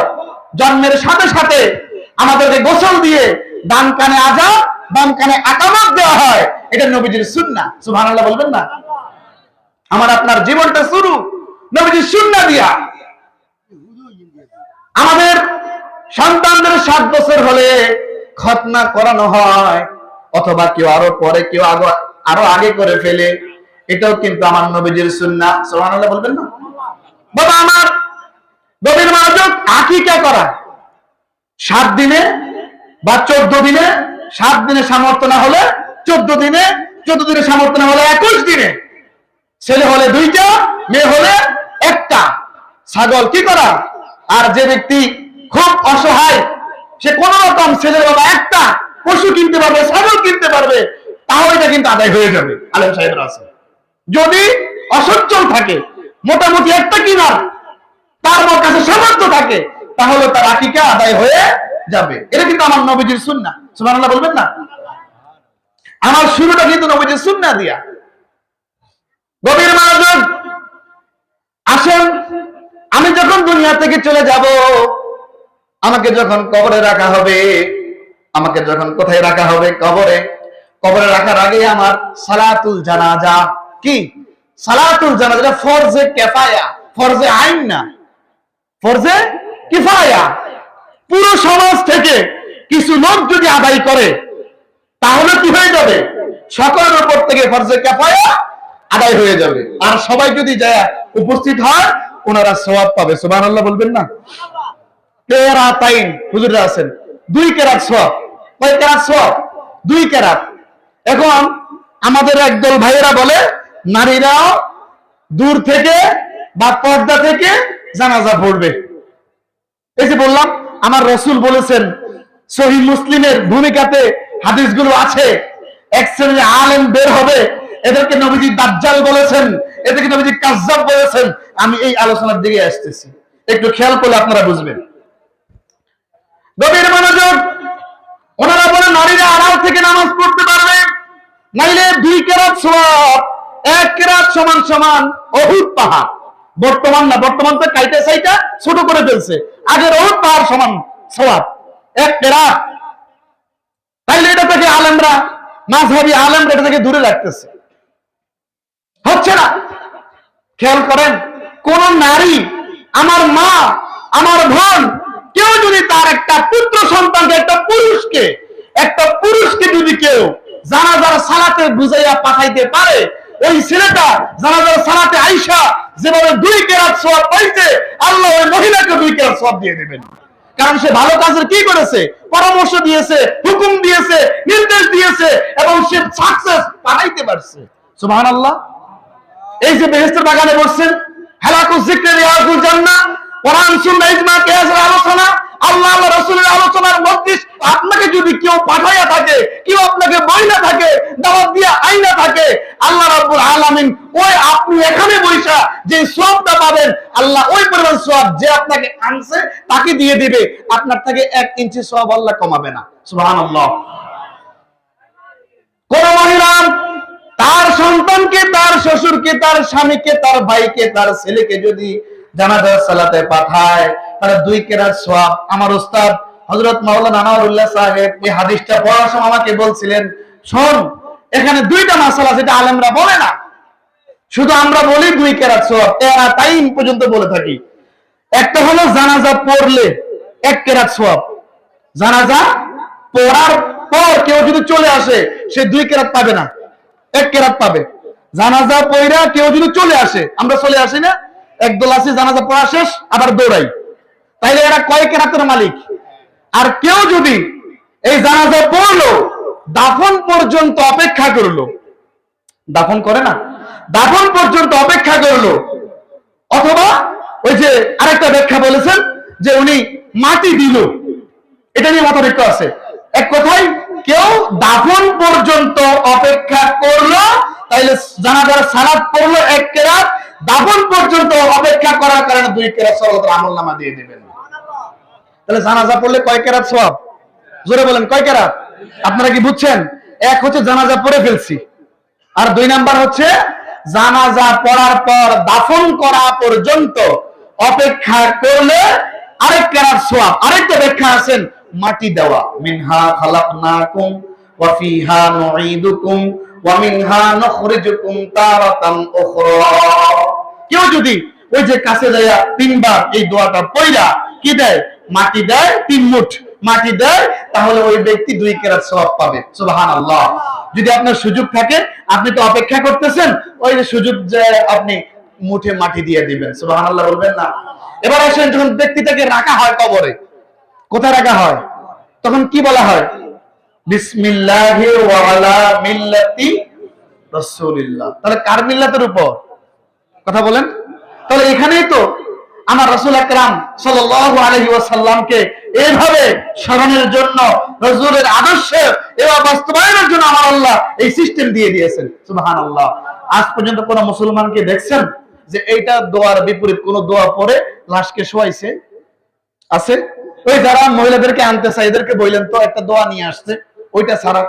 জন্মের সাথে সাথে আমাদেরকে গোসল দিয়ে ডান কানে আযান, বাম কানে ইকামত দেওয়া হয়। এটা নবীজির সুন্নাহ। সুবহানাল্লাহ বলবেন না? আমার আপনার জীবনটা শুরু নবীজির সুন্নাহ দিয়া। আমাদের সন্তানদের 7 বছর হলে খতনা করানো হয়, অথবা কেউ আরো পরে, কেউ আরো আগে করে ফেলে। এটাও কিন্তু আমার নবীজির সুন্নাহ। সুবহানাল্লাহ বলবেন না? বাবা আমার, নবীর মনোযোগ আকিকা করা 7 দিনে বা 14 দিনে, 7 দিনে সামর্থ্য না হলে 14 দিনে, 14 দিনে সামর্থ্য না হলে 21 দিনে, ছেলে হলে 2টা, মেয়ে হলে 1টা ছাগল কি করা। আর যে ব্যক্তি খুব অসহায়, সে কোন রকম ছেলের বাবা একটা পশু কিনতে পারবে, ছাগল কিনতে পারবে, তাহলে এটা কিন্তু আদায় হয়ে যাবে। আলেম সাহেবরা আছে, যদি অসচ্ছল থাকে, মোটামুটি একটা কিনার তার কাছে সামর্থ্য থাকে, তাহলে তার আকিকা আদায় হয়ে যাবে। এটা কিন্তু আমার নবীজির সুন্নাহ। সুবহানাল্লাহ বলবেন না? আমার শুরুটা কিন্তু নবীজির সুন্নাহ দিয়া। গভীর মনোযোগ। আসেন, আমি যখন দুনিয়া থেকে চলে যাব, আমাকে যখন কবরে রাখা হবে, আমাকে যখন কোথায় রাখা হবে? কবরে। কবরে রাখার আগে আমার সালাতুল জানাজা, কি সালাতুল জানাজা ফরজে কিফায়া, ফরজে আইন না, ফরজে কিফায়া। পুরো সমাজ থেকে কিছু লোক যদি আদায় করে, তাহলে কি হয়ে যাবে? সকলের উপর থেকে ফরজে কিফায়া আদায় হয়ে যাবে। আর সবাই যদি যায় উপস্থিত হয়, ওনারা সওয়াব পাবে। সুবহানাল্লাহ বলবেন না? কেরাতাইন হুজুররা আছেন, 2 কেরাত সওয়াব। কয় কেরাত সওয়াব? 2 কেরাত। এখন আমাদের একদল ভাইয়েরা বলে নারীরাও দূর থেকে বা পর্দা থেকে জানাজা পড়বে। এই যে বললাম, আমার রাসূল বলেছেন, সহিহ মুসলিমের ভূমিকাতে হাদিসগুলো আছে, এক শ্রেণীর আলেম বের হবে, এদেরকে নবীজি দাজ্জাল বলেছেন, এদেরকে নবীজি কাজ্জাব বলেছেন। আমি এই আলোচনার দিকে আসতেছি, একটু খেয়াল করলে আপনারা বুঝবেন। গভীর মনোযোগ। ওনারা বলে নারীরা আড়াল থেকে নামাজ পড়তে পারবে, নাইলে 2 কেরাত সওয়াব। 1 কেরাত সমান সমান উহুদ পাহাড়। বর্তমান না, বর্তমান তো কাইটা সাইটা ছোট করে ফেলছে, আগের উহুদ পাহাড় সমান সওয়াব 1 কেরাত। তাইলে এটা থেকে আলেমরা, মাযহাবী আলেমরা এটা থেকে দূরে রাখতেছে, হচ্ছে না। খেয়াল করেন, কোন নারী, আমার মা, আমার বোন, কেউ যদি তার একটা পুত্র সন্তানকে, একটা পুরুষকে যদি কেউ জানাজার সালাতে বুঝাইয়া পাঠাইতে পারে, ওই ছেলেটা জানাজার সালাতে আইসা যেভাবে 2 কেরাত সওয়াব পাইছে, আল্লাহ ওই মহিলাকে 2 কেরাত সওয়াব দিয়ে দিবেন। কারণ সে ভালো কাজের কি করেছে? পরামর্শ দিয়েছে, হুকুম দিয়েছে, নির্দেশ দিয়েছে, এবং সে সাকসেস পাঠাইতে পারছে। সুবহানাল্লাহ। এই যে বেহেশতের বাগানে বসছেন, হালাকুজ যিকরি রিয়াজুল জান্নাহ, কোরআন সুন্নাহ ইজমা কিয়াসের আলোচনা, আল্লাহ আল্লাহ রাসূলের আলোচনার মজলিস, আপনাকে যদি কেউ পাঠাইয়া থাকে, কেউ আপনাকে বইলা থাকে, দাওয়াত দিয়া আইনা থাকে, আল্লাহ রাব্বুল আলামিন ওই আপনি এখানে বইসা যে সওয়াবটা পাবেন, আল্লাহ ওই পরিমাণ সওয়াব যে আপনাকে আনছে তাকে দিয়ে দিবে। আপনার থেকে 1 ইঞ্চি সওয়াব আল্লাহ কমাবে না। সুবহানাল্লাহ। কোন মহিলা তার সন্তানকে, তার শ্বশুরকে, তার স্বামীকে, তার ভাইকে, তার ছেলেকে যদি জানাজার সালাতে পাঠায়, তাহলে 2 কেরাত সওয়াব। আমার উস্তাদ হযরত মাওলানা আনোয়ারুল্লাহ সাহেব এই হাদিসটা পড়ার সময় আমাকে বলছিলেন, শোন, এখানে 2টা মাসালা যেটা আলেমরা বলে না, শুধু আমরা বলি 2 কেরাত সওয়াব, কেরাতাইন পর্যন্ত বলে থাকি। একটা হলো জানাজা পড়লে 1 কেরাত সওয়াব, জানাজা পড়ার পর কেউ যদি চলে আসে, সে 2 কেরাত পাবে না, 1 কেরাত পাবে। জানাজা পড়া কেউ যদি চলে আসে, আমরা চলে আসি না, একদল আছে জানাজা পড়া শেষ আবার দৌড়াই, তাইলে এরা কয় কেরাতের মালিক? আর কেউ যদি এই জানাজা পড়লো, দাফন পর্যন্ত অপেক্ষা করলো, দাফন করে না, দাফন পর্যন্ত অপেক্ষা করলো, অথবা ওই যে আরেকটা ব্যাখ্যা বলেছেন যে উনি মাটি দিল, এটা নিয়ে মতবিক্র আছে। এক কথায় কেউ দাফন পর্যন্ত অপেক্ষা করলো, তাইলে জানাজার সালাত পড়লো 1 কেরাত, দাফন পর্যন্ত অপেক্ষা করার কারণে 2 কেরাত সওয়াবের আমলনামা দিয়ে দিবেন। তাহলে জানাজা পড়লে কয় কেরাত সওয়াব? জোরে বলেন, কয় কেরাত? আপনারা কি বুঝছেন? এক হচ্ছে জানাজা পড়ে ফেলছি, আর 2 নাম্বার হচ্ছে জানাজা পড়ার পর দাফন করা পর্যন্ত অপেক্ষা করলে আরেক কেরাত সওয়াব। আরেকটা ব্যাখ্যা আছেন, মাটি দেওয়া, মিনহা খালাকনাকুম ওয়া ফিহা নুঈদুকুম ওয়া মিনহা নুখরিজুকুম তারাতান উখরা। কেউ যদি ওই যে কাছে যায় 3 বার এই দোয়াটা পড়া কি দেয়? মাটি দেয়, 3 মুঠ মাটি দেয়, তাহলে ওই ব্যক্তি 2 কেরাত সওয়াব পাবে। সুবহানাল্লাহ। যদি আপনার সুযোগ থাকে, আপনি তো অপেক্ষা করতেছেন, ওই যে সুযোগ যে আপনি মুঠে মাটি দিয়ে দিবেন। সুবহানাল্লাহ বলবেন না? এবার আসেন, যখন ব্যক্তিটাকে রাখা হয় কবরে, কোথায় রাখা হয়? তখন কি বলা হয়? বিসমিল্লাহি ওয়া আলা মিল্লাতি রাসূলিল্লাহ। তাহলে কার মিল্লাতের উপর কথা বলেন? তাহলে এখানেই তো আমার রাসূল আকরাম সাল্লাল্লাহু আলাইহি ওয়াসাল্লামকে এইভাবে স্মরণের জন্য, রাসূলের আদর্শ এবার বাস্তবায়নের জন্য আমার আল্লাহ এই সিস্টেম দিয়ে দিয়েছেন। সুবহানাল্লাহ। আজ পর্যন্ত কোন মুসলমানকে দেখছেন যে এইটা দোয়ার বিপরীত কোন দোয়া পড়ে লাশকে শোয়াইছে? আছে? ওই যারা মহিলাদেরকে আনতে চায় এদেরকে বললেন তো একটা দোয়া নিয়ে আসছে, ওইটা ছাড়া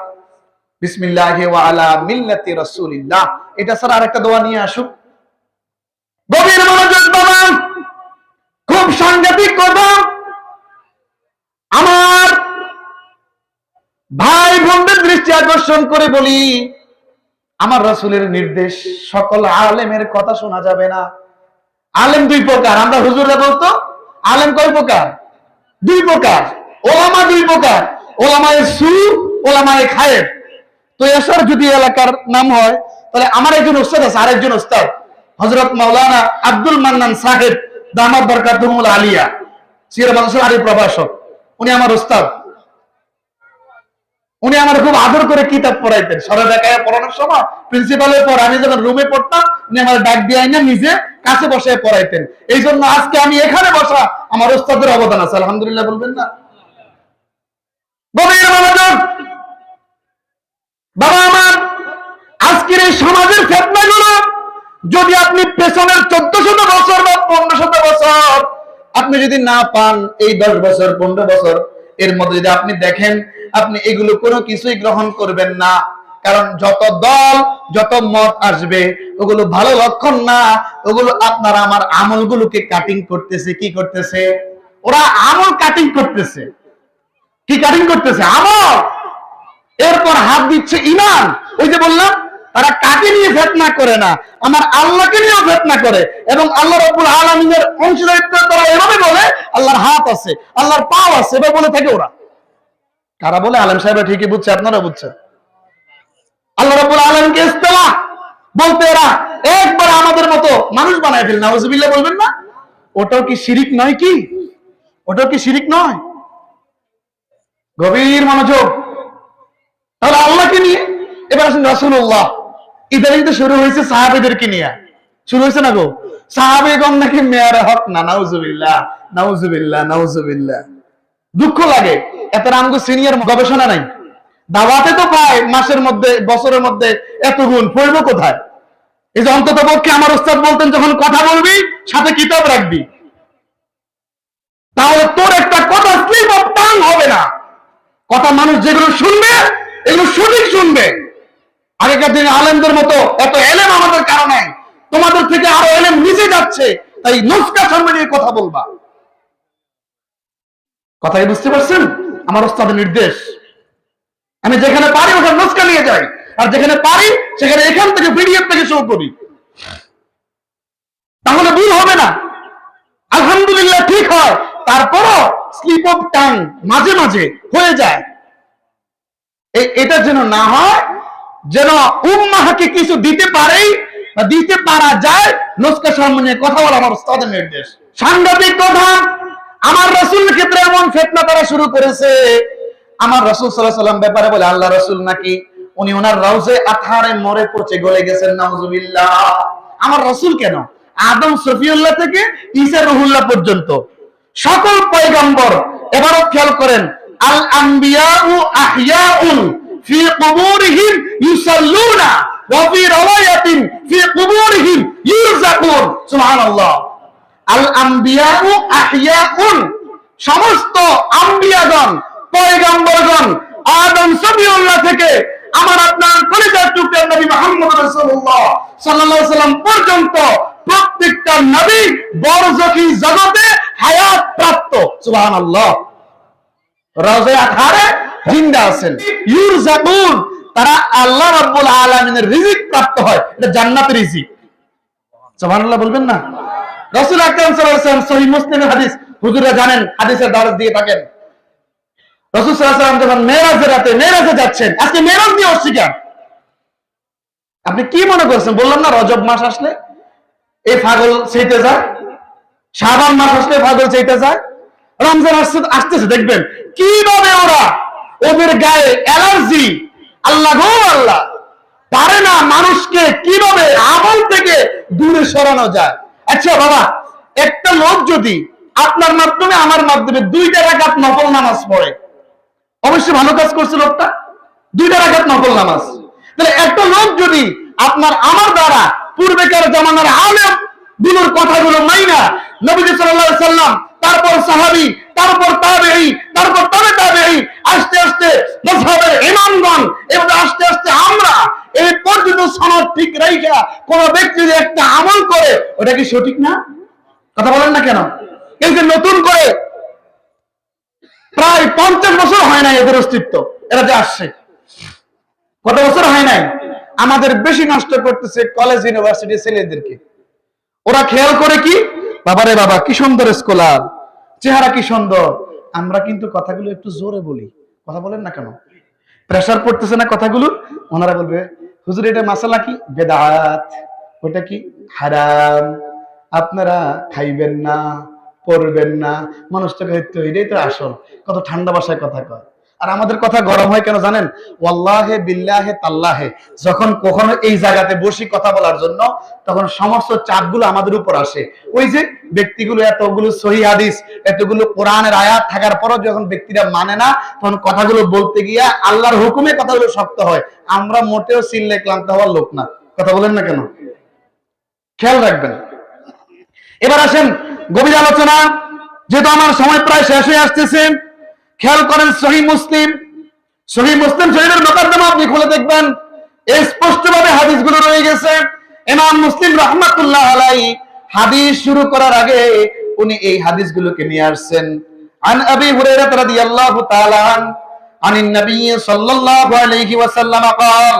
বিসমিল্লাহি ওয়া আলা মিল্লাতি রাসূলিল্লাহ, এটা ছাড়া আরেকটা দোয়া নিয়ে আসুক। গভীর মনোযোগ বাবা, খুব সাংঘাতিক কথা। আমার ভাই বোনদের দৃষ্টি আকর্ষণ করে বলি, আমার রাসূলের নির্দেশ সকল আলেমের কথা শোনা যাবে না। আলেম দুই প্রকার, আমরা হুজুররা বলতো আলেম কয় প্রকার? দুই প্রকার। ওলামা দুই প্রকার, ওলামায়ে সু, ওলামায়ে খায়ের। তো এসর যদি এলাকার নাম হয় তাহলে আমার একজন উস্তাদ আছে, আরেকজন উস্তাদ হযরত মাওলানা আব্দুল মান্নান সাহেব দামাত বরকাতুহুল আলিয়া, সিরাত বাংলাদেশের আরবি প্রভাষক। উনি আমার উস্তাদ। উনি আমার খুব আদর করে কিতাব পড়াইতেন। সরে দেখায় পড়ানোর সময় প্রিন্সিপালের পর আমি যখন রুমে পড়তাম উনি আমার ডাক দিয়ে আইনা নিজে কাছে বসে পড়াইতেন। এই জন্য আজকে আমি এখানে বসা আমার উস্তাদের অবদান আছে, আলহামদুলিল্লাহ বলবেন না? গভীর মনোযোগ বাবা আমার, আজকের এই সমাজের ফিতনাগুলো যদি আপনি পেছনের 1400 বছর বা 1500 বছর আপনি যদি না পান, এই 10 বছর 15 বছর এর মধ্যে যদি আপনি দেখেন, আপনি এগুলো কোনো কিছুই গ্রহণ করবেন না। কারণ যত দল যত মত আসবে ওগুলো ভালো লক্ষণ না, ওগুলো আপনার আমার আমলগুলোকে কাটিং করতেছে। কি করতেছে? ওরা আমল কাটিং করতেছে। কি কাটিং করতেছে? আমল। এরপর হাত দিচ্ছে ঈমান। ওই যে বললাম, তারা কাকে নিয়ে ফিতনা করে না, আমার আল্লাহকে নিয়ে ফিতনা করে। এবং আল্লাহ রাব্বুল আলামিনের অংশীদারিত্ব তারা এভাবে বলে আল্লাহর হাত আছে, আল্লাহর পাও আছে, এভাবে বলে থাকে ওরা। কারা বলে? আলেম সাহেবরা ঠিকই বুঝছে, আপনারা বুঝছেন। আল্লাহ রাব্বুল আলামিনকে ইস্তেওয়া বলতে এরা একবার আমাদের মতো মানুষ বানায় ফেলে। নাউজুবিল্লাহ বলবেন না? ওটাও কি শিরিক নয়? কি ওটাও কি শিরিক নয়? গভীর মনোযোগ। তাহলে আল্লাহকে নিয়ে এবার আসেন রাসূলুল্লাহ। ইদানিং তো শুরু হয়েছে সাহাবীদেরকে নিয়ে। শুরু হয়েছে না গো? সাহাবীগণ নাকি মেয়ারে হক না। নাউজুবিল্লাহ, নাউজুবিল্লাহ, নাউজুবিল্লাহ। দুঃখ লাগে, এত আমগো সিনিয়র গবেষণা নাই। দাওয়াতে তো পায় মাসের মধ্যে বছরের মধ্যে এত গুণ, পড়ব কোথায়? এই যে অন্তত পক্ষে আমার উস্তাদ বলতেন যখন কথা বলবি সাথে কিতাব রাখবি, তাহলে তোর একটা কথা স্লিপ অফ টাং হবে না। কথা মানুষ যেগুলো শুনবে এগুলো সঠিক শুনবে। আগেকার দিনে আলেমদের মতো এত এলেম আমাদের কারণে, তোমাদের থেকে আরো এলেম নিচে যাচ্ছে, তাই নুসকা সামনে নিয়ে কথা বলবা। কথাই বুঝতে পারছেন? আমার ওস্তাদের নির্দেশ, আমি যেখানে পারি ওখানে নুসকা নিয়ে যাই, আর যেখানে পারি সেখানে এখান থেকে পিডিএফ থেকে শো করি, তাহলে ভুল হবে না। আলহামদুলিল্লাহ ঠিক হয়, তারপরও স্লিপ অফ টাং মাঝে মাঝে হয়ে যায়। এটা যেন না হয়, যেন উম্মাহকে কিছু দিতে পারেই বা দিতে পারা যায়, নুসকা সামনে কথা বলা আমার উস্তাদের নির্দেশ। সাংঘাতিক কথা, আমার রাসূলের ক্ষেত্রে এমন ফিতনা তারা শুরু করেছে। আমার রাসূল সাল্লাল্লাহু আলাইহি ওয়াসাল্লাম ব্যাপারে বলে আল্লাহ রাসূল নাকি উনি ওনার রওজে আতহারে মরে পড়ে গলে গেছেন। নাউজুবিল্লাহ। আমার রাসূল কেন, আদম সফিউল্লাহ থেকে ঈসা রুহুল্লাহ পর্যন্ত সকল পয়গম্বর, এবারও খেয়াল করেন, আল আম্বিয়াউ আহইয়াউন ফি কুবুরিহিম ইউসাল্লুনা ওয়া ফি রাওয়ায়াতিন ফি কুবুরিহিম ইউরযাকুন। সুবহানাল্লাহ। আল আম্বিয়াউ আহইয়াউন, সমস্ত আম্বিয়াগণ পয়গম্বরগণ আদম সফিউল্লাহ থেকে আমার আপনার কলিজার টুকরা নবী মুহাম্মদ রাসূলুল্লাহ সাল্লাল্লাহু আলাইহি ওয়াসাল্লাম পর্যন্ত প্রত্যেকটা নবী বরজখী জগতে হায়াত প্রাপ্ত। সুবহানাল্লাহ। রওজা আতহারে জিন্দা আছেন, ইউরযাকুন, তারা আল্লাহ রাব্বুল আলামিনের রিজিক প্রাপ্ত হয়। এটা জান্নাতের রিজিক। সুবহানাল্লাহ বলবেন না? রাসূল আকরাম সাল্লাল্লাহু আলাইহি ওয়াসাল্লাম সহিহ মুসলিমের হাদিস, হুজুররা জানেন হাদিসের দরজ দিয়ে থাকেন। রাসূল সাল্লাল্লাহু আলাইহি ওয়াসাল্লাম যখন মেরাজের রাতে মেরাজে যাচ্ছেন, আজকে মেরাজ নিয়ে অস্বীকার। আপনি কি মনে করছেন? বললাম না রজব মাস আসলে এই পাগল চাইতে যায়, শাবান মাস আসলে পাগল চাইতে যায়, রমজান আসতেছে দেখবেন কিভাবে ওরা, ওদের গায়ে অ্যালার্জি, আল্লাহ গো আল্লাহ, পারে না মানুষকে কিভাবে আমল থেকে দূরে সরানো যায়। আচ্ছা বাবা, একটা লোক যদি আপনার মাধ্যমে আমার মাধ্যমে 2টা রাকাত নফল নামাজ পড়ে, অবশ্যই ভালো কাজ করছে লোকটা, 2টা রাকাত নফল নামাজ। তাহলে একটা লোক যদি আপনার আমার দ্বারা পূর্বেকার জামানার আলেম গুলোর কথাগুলো মাইনা নবীজি সাল্লাল্লাহু আলাইহি সাল্লাম, তারপর সাহাবী, তারপর তাবেঈ, তারপর তবে তাবেঈ, আস্তে আস্তে মাযহাবের ইমামগণ, এভাবে আস্তে আস্তে আমরা এই পর্যন্ত সনদ ঠিক রাইখা কোন ব্যক্তি যদি একটা আমল করে, ওটা কি সঠিক না? কথা বলেন না কেন? এই যে নতুন করে প্রায় 50 বছর হয় না এদের অস্তিত্ব, এরা যে আসছে, কত বছর হয় নাই, আমাদের বেশি নষ্ট করতেছে কলেজ ইউনিভার্সিটি ছেলেদেরকে। ওরা খেয়াল করে কি, বাবারে বাবা কি সুন্দর স্কলার, চেহারা কি সুন্দর। আমরা কিন্তু কথাগুলো একটু জোরে বলি, কথা বলেন না কেন? প্রেসার পড়তেছে না কথাগুলো, ওনারা বলবে হুজুর এটা মাসালা কি, বেদাত, ওটা কি হারাম, আপনারা খাইবেন না, পড়বেন না। মানুষটাকে এটাই তো আসল, কত ঠান্ডা ভাষায় কথা কয়। আর আমাদের কথা গরম হয় কেন জানেন? ওয়াল্লাহে বিল্লাহে তাল্লাহে, যখন কখনো এই জায়গাতে বসি কথা বলার জন্য, তখন সমস্ত চাপগুলো আমাদের উপর আসে। ওই যে ব্যক্তিগুলো এতগুলো সহিহ হাদিস, এতগুলো কোরআনের আয়াত থাকার পরও যখন ব্যক্তিরা মানে না, তখন কথাগুলো বলতে গিয়া আল্লাহর হুকুমে কথাগুলো শক্ত হয়। আমরা মোটেও চিল্লে ক্লান্ত হওয়ার লোক না, কথা বলেন না কেন? খেয়াল রাখবেন। এবার আসেন গভীর আলোচনা, যেহেতু আমার সময় প্রায় শেষ হয়ে আসতেছে। খেয়াল করেন সহিহ মুসলিম শরীফের মুকদ্দমা আপনি খুলে দেখবেন, স্পষ্টভাবে হাদিসগুলো রয়ে গেছে। ইমাম মুসলিম রাহমাতুল্লাহ আলাইহি হাদিস শুরু করার আগে উনি এই হাদিসগুলোকে নিয়ে আসছেন। আন আবি হুরায়রা রাদিয়াল্লাহু তাআলা আনিন নবী সাল্লাল্লাহু আলাইহি ওয়াসাল্লাম قال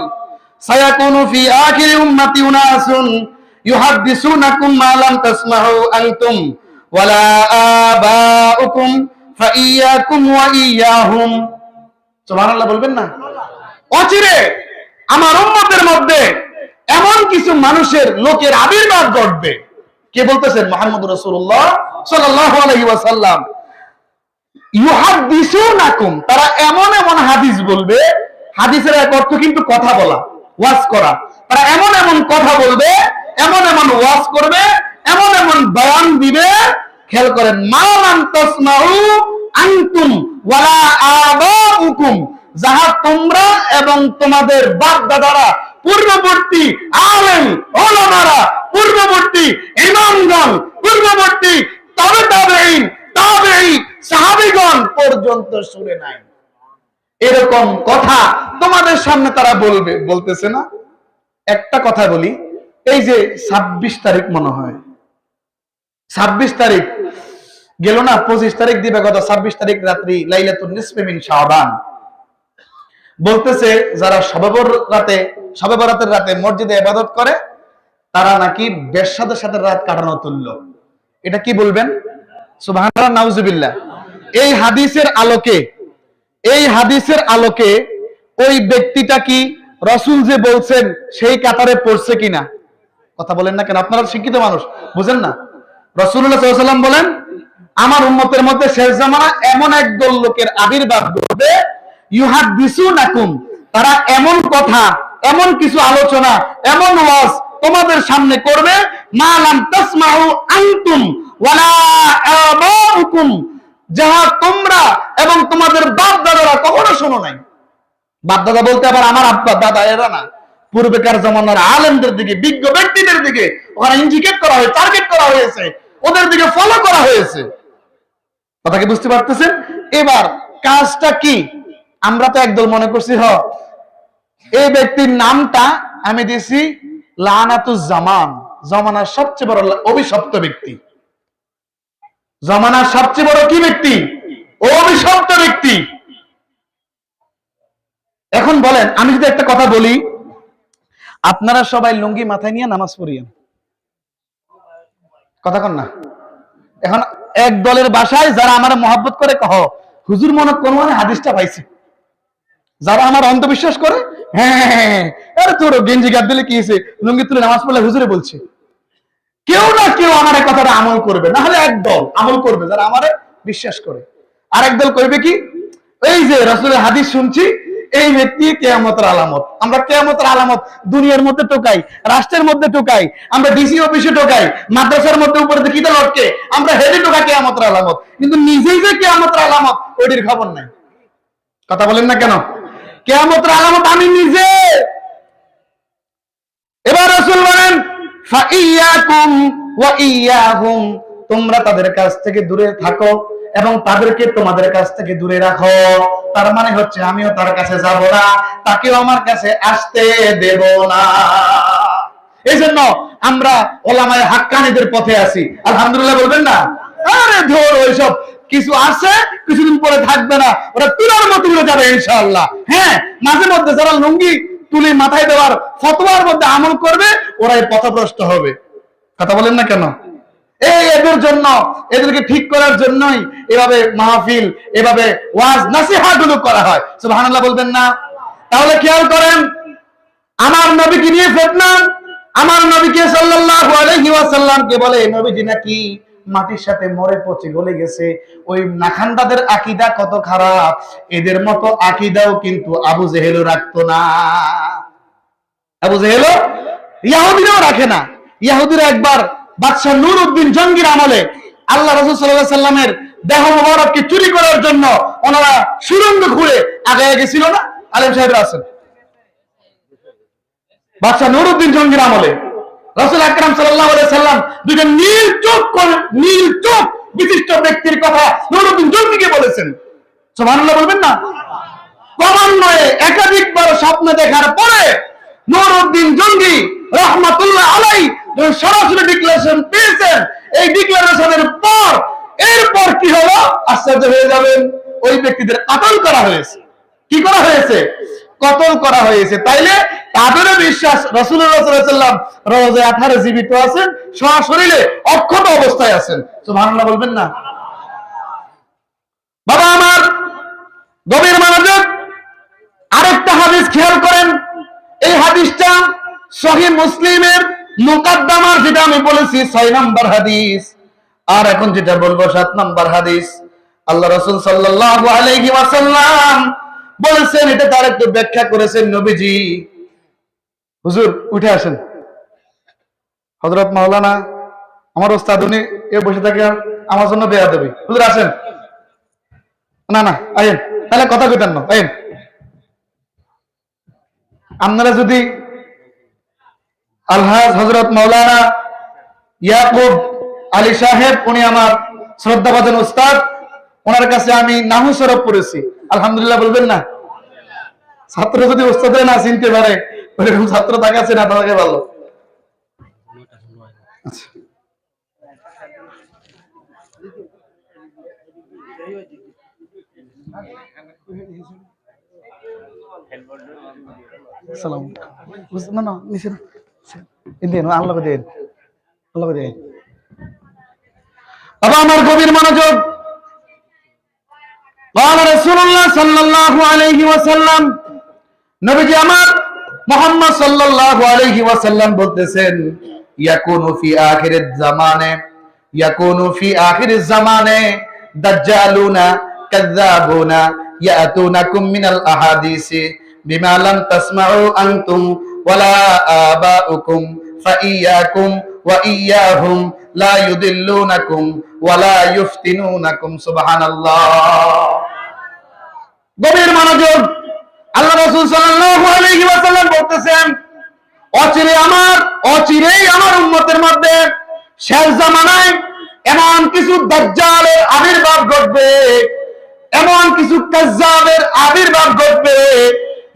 سيكون في آخر أمتي أناس يحدثونكم ما لم تسمعوا أنتم ولا آباؤكم فإياكم وإياهم। সুবহানাল্লাহ বলবেন না? অচিরে আমার উম্মতের মধ্যে এমন কিছু মানুষের লোকের আবির্ভাব ঘটবে। কে বলতেছেন? মুহাম্মদ রাসূলুল্লাহ সাল্লাল্লাহু আলাইহি ওয়াসাল্লাম। ইউহাদ্দিসুনাকুম, তারা এমন এমন হাদিস বলবে, হাদিসের এক অর্থ কিন্তু কথা বলা, ওয়াজ করা। তারা এমন এমন কথা বলবে, এমন এমন ওয়াজ করবে, এমন এমন বয়ান দিবে, খেয়াল করেন, মা লাম তাসমাউ আনতুম ওয়ালা আবাউকুম, যাহা তোমরা এবং তোমাদের বাপ দাদারা, পূর্ববর্তী আলেম ওলামারা, পূর্ববর্তী ইমামগণ, পূর্ববর্তী তবে তাবেঈন, তাবেঈ, সাহাবীগণ পর্যন্ত শুনে নাই। এরকম কথা তোমাদের সামনে তারা বলবে। বলতেছে না? একটা কথা বলি, এই যে 26 তারিখ মনে হয়, 26 তারিখ গেল না, 25 তারিখ দিবে গত 26 তারিখ রাত্রি লাইলাতুন নিসফে মিন শাবান। বলতেছে যারা শবে বরাতের রাতে মসজিদে ইবাদত করে, তারা নাকি বেশ্যাদের সাথে রাত কাটানো তুল্য। এটা কি বলবেন? সুবহানাল্লাহ, নাউজুবিল্লাহ। এই হাদিসের আলোকে ওই ব্যক্তিটা কি রাসূল যে বলছেন সেই কাতারে পড়ছে কিনা? কথা বলেন না কেন? আপনারা শিক্ষিত মানুষ, বুঝেন না? রাসূলুল্লাহ সাল্লাল্লাহু আলাইহি ওয়াসাল্লাম বলেন, আমার উম্মতের মধ্যে শেষ জামানা এমন একদল লোকের আবির্ভাব ঘটবে, ইউহাদ্দিসুনাকুম, তারা এমন কথা, এমন কিছু আলোচনা, এমন ওয়াজ তোমাদের সামনে করবে, মা লাম তাসমাউ আনতুম ওয়ালা আবাউকুম, যাহা তোমরা এবং তোমাদের বাপ দাদারা কখনো শোনো নাই। বাপ দাদা বলতে আবার আমার আব্বা দাদা এরা না, পূর্বেকার জামানার আলেমদের দিকে, বিজ্ঞ ব্যক্তিদের দিকে ওখানে ইন্ডিকেট করা হয়েছে, টার্গেট করা হয়েছে, ওদের দিকে ফলো করা হয়েছে। কথা কি বুঝতে পারতেছেন? এবার কাজটা কি? আমরা তো একদল মনে করছি, এই ব্যক্তির নামটা আমি দিয়েছি লানাতুজ জামান, জামানার সবচেয়ে বড় অভিশপ্ত ব্যক্তি। জামানার সবচেয়ে বড় কি ব্যক্তি? অভিশপ্ত ব্যক্তি। এখন বলেন, আমি যদি একটা কথা বলি, আপনারা সবাই লুঙ্গি মাথায় নিয়ে নামাজ পড়িয়েন, কথা কন না? এখন এক দলের বাসায় যারা আমার মহব্বত করে কহ, হুজুর মনে কোন মানে হাদিসটা পাইছে। যারা আমার অন্ধবিশ্বাস করে, হ্যাঁ আরে তোর গেঞ্জি গাদ দিলে কি হয়েছে, লুঙ্গি তুলে নামাজ পড়লে হুজুরে বলছে। কেউ না কেউ আমার এই কথাটা আমল করবে, না হলে একদল আমল করবে যারা আমারে বিশ্বাস করে। আর একদল করবে কি, এই যে রাসূলের হাদিস শুনছি, এই ব্যক্তি কিয়ামতের আলামত। আমরা কিয়ামতের আলামত দুনিয়ার মধ্যে টোকাই, রাষ্ট্রের মধ্যে টোকাই, আমরা ডিসি অফিসে টোকাই, মাদ্রাসার মধ্যে উপরে দেখি তো লটকে আমরা হেডে টোকা কিয়ামতের আলামত, কিন্তু নিজেই যে কিয়ামতের আলামত ওইটির খবর নাই। কথা বলেন না কেন? কিয়ামতের আলামত আমি নিজে। এবার রাসূল বলেন ফাইয়াকুম ওয়া ইয়াহুম, তোমরা তাদের কাছ থেকে দূরে থাকো এবং তাদেরকে তোমাদের কাছ থেকে দূরে রাখো। তার মানে হচ্ছে আমিও তার কাছে যাব না, তাকেও আমার কাছে আসতে দেব না। এই জন্য আমরা ওলামায়ে হাক্কানীদের পথে আছি, আলহামদুলিল্লাহ বলবেন না? আরে ধর ওইসব কিছু আছে, কিছুদিন পরে থাকবে না, ওরা তুলার মতো উড়ে যাবে ইনশাআল্লাহ। হ্যাঁ, মাঝে মধ্যে যারা লুঙ্গি তুলে মাথায় দেওয়ার ফতোয়ার মধ্যে আমল করবে ওরাই পথভ্রষ্ট হবে। কথা বলেন না কেন? এদের জন্য, এদেরকে ঠিক করার জন্যই এভাবে মাহফিল, এভাবে ওয়াজ নাসিহা গুলো করা হয়। সুবহানাল্লাহ বলবেন না? তাহলে খেয়াল করেন, আমার নবীকে নিয়ে ফিতনা, আমার নবীকে সাল্লাল্লাহু আলাইহি ওয়াসাল্লামকে বলে নবীজি নাকি মাটির সাথে মরে পচে গলে গেছে। ওই নাখান্দাদের আকীদা কত খারাপ, এদের মতো আকীদাও কিন্তু আবু জেহেলও রাখতো না। আবু জেহেলও, ইহুদিরাও রাখে না। ইহুদিরা একবার বাদশা নুরউদ্দিন জঙ্গির আমলে আল্লাহ রাসূল সাল্লাল্লাহু আলাইহি সাল্লামের দেহ মোবারককে চুরি করার জন্য ওনারা সুড়ঙ্গ খুঁড়ে আগায় গেছিল না? আলেম সাহেবরা আছেন। বাদশা নুরউদ্দিন জঙ্গির আমলে রাসূল আকরাম সাল্লাল্লাহু আলাইহি সাল্লাম দুইটা নীল চোখ বিশিষ্ট ব্যক্তির কথা নুরউদ্দিন জঙ্গিকে বলেছেন। সুবহানাল্লাহ বলবেন না? ক্রমান্বয়ে একাধিকবার স্বপ্ন দেখার পরে নুরউদ্দিন জঙ্গি রাহমাতুল্লাহ আলাইহি সরাসরি ডিক্লারেশন পেয়েছেন। এই ডিক্লারেশনের পর এরপর কি হলো আশ্চর্য হয়ে যাবেন, ওই ব্যক্তিদের কতল করা হয়েছে। কি করা হয়েছে? কতল করা হয়েছে। তাইলে তাদেরও বিশ্বাস রাসূলুল্লাহ সাল্লাল্লাহু আলাইহি ওয়াসাল্লাম রওজায়ে 18 জীবিত আছেন, সশরীরে অক্ষত অবস্থায় আছেন। সুবহানাল্লাহ বলবেন না? বাবা আমার গভীর মনোযোগ, আরেকটা হাদিস খেয়াল করেন। এই হাদিসটা সহিহ মুসলিমের মুকাদ্দামার, যেটা আমি বলেছি 6 নম্বর হাদিস, আর এখন যেটা বলবো 7 নম্বর হাদিস। আল্লাহ রাসূল সাল্লাল্লাহু আলাইহি ওয়াসাল্লাম বলেছেন, এটা তার একটু ব্যাখ্যা করেছেন নবীজি। হুজুর উঠে আসেন, হযরত মাওলানা আমার ওস্তাদ, উনি এ বসে থাকে আমার জন্য বেয়াদবি। হুজুর আসেন। না না আইন, তাহলে কথা কইতেন না, আইন। আপনারা যদি আলহাজ হযরত মাওলানা ইয়াকুব আলী সাহেব, উনি আমার শ্রদ্ধাভাজন উস্তাদ, ওনার কাছে আমি নাহু সরফ পড়েছি, আলহামদুলিল্লাহ বলবেন না? ছাত্র যদি উস্তাদের না চিনতে পারে, ওইরকম ছাত্র তাকে আছে না, তাকে ভালো। আচ্ছা, সালাম না না নিচে দেন, আল্লাহ দেন, আল্লাহ দেন। বাবা আমার গভীর মনোযোগ, রাসূলুল্লাহ সাল্লাল্লাহু আলাইহি ওয়াসাল্লাম, নবীজি আমার মুহাম্মদ সাল্লাল্লাহু আলাইহি ওয়াসাল্লাম বলতেছেন, ইয়াকুনু ফি আখিরিজ জামানে, ইয়াকুনু ফি আখিরিজ জামানে দাজ্জালুনা কাযাবুনা ইয়াতুনাকুম মিনাল আহাদিসি বিমা লাম তাসমাউ আনতুম ওয়ালা আবাউকুম ফাইয়াকুম ওয়া ইয়াহুম লা ইউদিল্লুনাকুম ওয়ালা ইফতিনুনাকুম। সুবহানাল্লাহ। গভীর মনোযোগ, আল্লাহ রাসূল সাল্লাল্লাহু আলাইহি ওয়াসাল্লাম বলতেছেন, অচিরেই আমার উম্মতের মধ্যে শেষ জামানায় এমন কিছু দাজ্জালের আবির্ভাব ঘটবে, এমন কিছু কাজ্জাবের আবির্ভাব ঘটবে,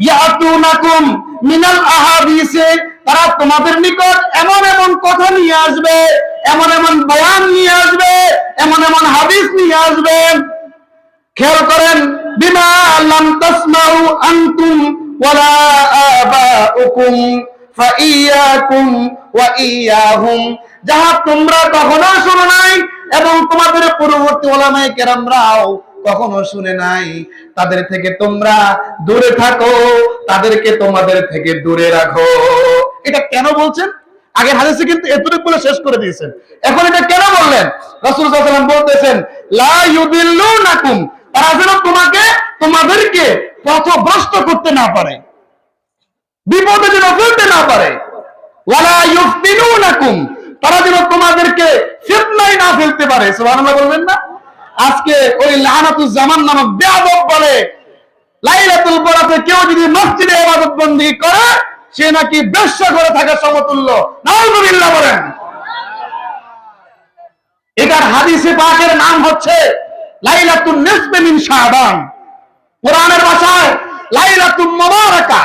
ইয়াতুনাকুম মিনাল আহাদিসে, তারা তোমাদের নিকট এমন এমন কথা নিয়ে আসবে, এমন এমন বয়ান নিয়ে আসবে, এমন এমন হাদিস নিয়ে আসবে। খেয়াল করেন, বিমা লাম তাসমাউ আনতুম ওয়ালা আবাউকুম ফাইয়াকুম ওয়া ইয়াহুম, যাহা তোমরা কখনো শুনো নাই এবং তোমাদের পূর্ববর্তী উলামায়ে কেরামরাও কখনো শুনে নাই, তাদের থেকে তোমরা দূরে থাকো, তাদেরকে তোমাদের থেকে দূরে রাখো। এটা কেন বলছেন? আগের হাদিসে কিন্তু এতটুকু বলে শেষ করে দিয়েছেন, এখন এটা কেন বললেন? রাসূল সাল্লাল্লাহু আলাইহি ওয়াসাল্লাম বলতেছেন, লা ইউদিল্লুনাকুম, তারা যেন তোমাদেরকে পথভ্রষ্ট করতে না পারে, বিপদে যেন ফেলতে না পারে। ওয়ালা ইফতিনুনাকুম, তারা যেন তোমাদেরকে ফিতনায় না ফেলতে পারে। সুবহানাল্লাহ বলবেন না? আজকে ওই লানাতুজ জামান নামক বেয়াদব বলে লাইলাতুল বরাতে কেউ যদি মসজিদে ইবাদত বন্দেগী করে সে নাকি বেশ্যা করে থাকা সমতুল্য। নাউযুবিল্লাহ বলেন। এটার হাদিসে পাকের নাম হচ্ছে লাইলাতুন নিসফি মিন শাবান, কোরআনের ভাষায় লাইলাতুল মুবারাকা।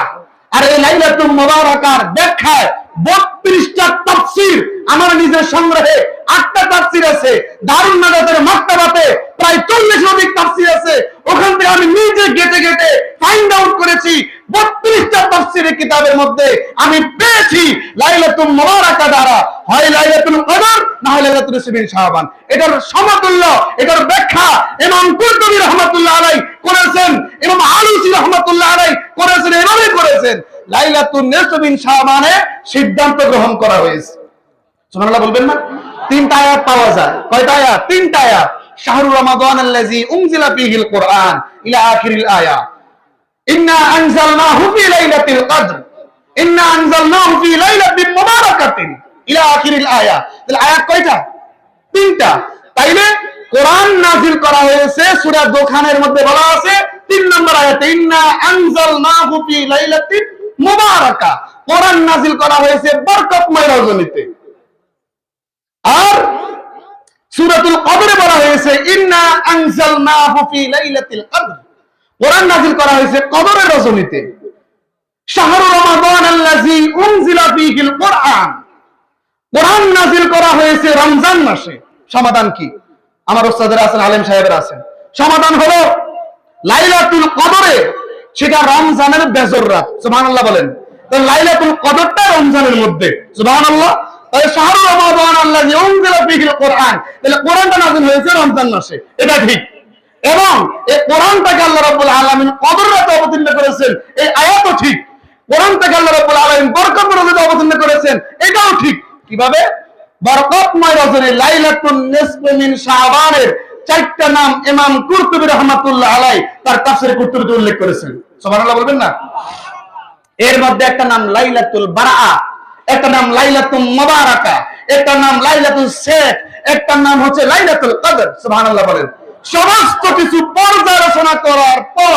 আর এই লাইলাতুল মুবারাকার ব্যাখ্যায় 32টা তাফসীর আমার নিজের সংগ্রহে 8টা তাফসীর আছে, দারুন নাজাতের মাকতাবাতে প্রায় 40 অধিক তাফসীর আছে। ওখান থেকে আমি নিজে গেটে গেটে ফাইন্ড আউট করেছি 32টা তাফসীরের কিতাবের মধ্যে আমি পেয়েছি লাইলাতুল মুবারাকা দ্বারা হয় লাইলাতুল কদর না হয় লাইলাতুল নিসফি মিন শাবান। এটার সমতুল্য, এটার ব্যাখ্যা ইমাম কুরতুবী রাহমাতুল্লাহ আলাইহি করেছেন, ইমাম আলুসী রাহমাতুল্লাহ আলাইহি করেছেন, এভাবে করেছেন। লাইলাতুল নিসফি মিন শাবানে সিদ্ধান্ত গ্রহণ করা হয়েছে। সুবহানাল্লাহ বলবেন না? 3টা আয়াত পাওয়া যায়। কয়টা আয়াত? 3টা আয়াত। শাহরু রমাদানাল্লাযী উনজিলা ফীহিল কুরআন ইলা আখিরিল আয়া। ইন্না আনজালনাহু ফী লাইলাতিল কদর, ইন্না আনজালনাহু ফী লাইলাতিন মুবারাকাতিন ইলা আখিরিল আয়া। তাহলে আয়াত কয়টা? 3টা। তাইলে কোরআন নাযিল করা হয়েছে সূরা দোখানের মধ্যে বলা আছে 3 নম্বর আয়াতে ইন্না আনজালনাহু ফী লাইলাতিন মুবারাকা। কোরআন নাযিল করা হয়েছে বরকতময় রজনীতে। আর সূরাতুল কদরে বলা হয়েছে ইন্না আনজালনাহু ফী লাইলাতিল কদর। কোরআন নাযিল করা হয়েছে কদরের রজনীতে। শাহরু রমাদানাল্লাযী উনজিলা ফীহিল কুরআন, কোরআন নাযিল করা হয়েছে রমজান মাসে। সমাধান কি? আমার ওস্তাদের আছেন, আলেম সাহেবের আছেন। সমাধান হলো লাইলাতুল কদরে সেটা রমজানের বেজর রাত। সুবহানাল্লাহ বলেন। তাহলে লাইলাতুল কদরটা রমজানের মধ্যে। সুবহানাল্লাহ। তাহলে শাহরু রমাদানাল্লাযী উনজিলা ফীহিল কুরআন, তাহলে কোরআনটা নাযিল হয়েছে রমজান মাসে, এটা ঠিক। এবং এই কোরআনটাকে আল্লাহ রাব্বুল আলামিন কদর রাতে অবতীর্ণ করেছেন, এই আয়াতও ঠিক। কোরআনটাকে আল্লাহ রাব্বুল আলামিন বরকত রজনীতে অবতীর্ণ করেছেন, এটাও ঠিক। কিভাবে? বরকতময় রজনী লাইলাতুন নিসফি মিন শাবানের 4টা নাম ইমাম কুরতুবী রাহমাতুল্লাহ আলাইহি তার তাফসীরে কুরতুবীতে উল্লেখ করেছেন। সুবহানাল্লাহ বলবেন না? এর মধ্যে একটা নাম লাইলাতুল বারাআ, একটা নাম লাইলাতুল মুবারাকা, একটা নাম লাইলাতুল শেখ, একটা নাম হচ্ছে লাইলাতুল কদর। সুবহানাল্লাহ বলেন। সমস্ত কিছু পর্যালোচনা করার পর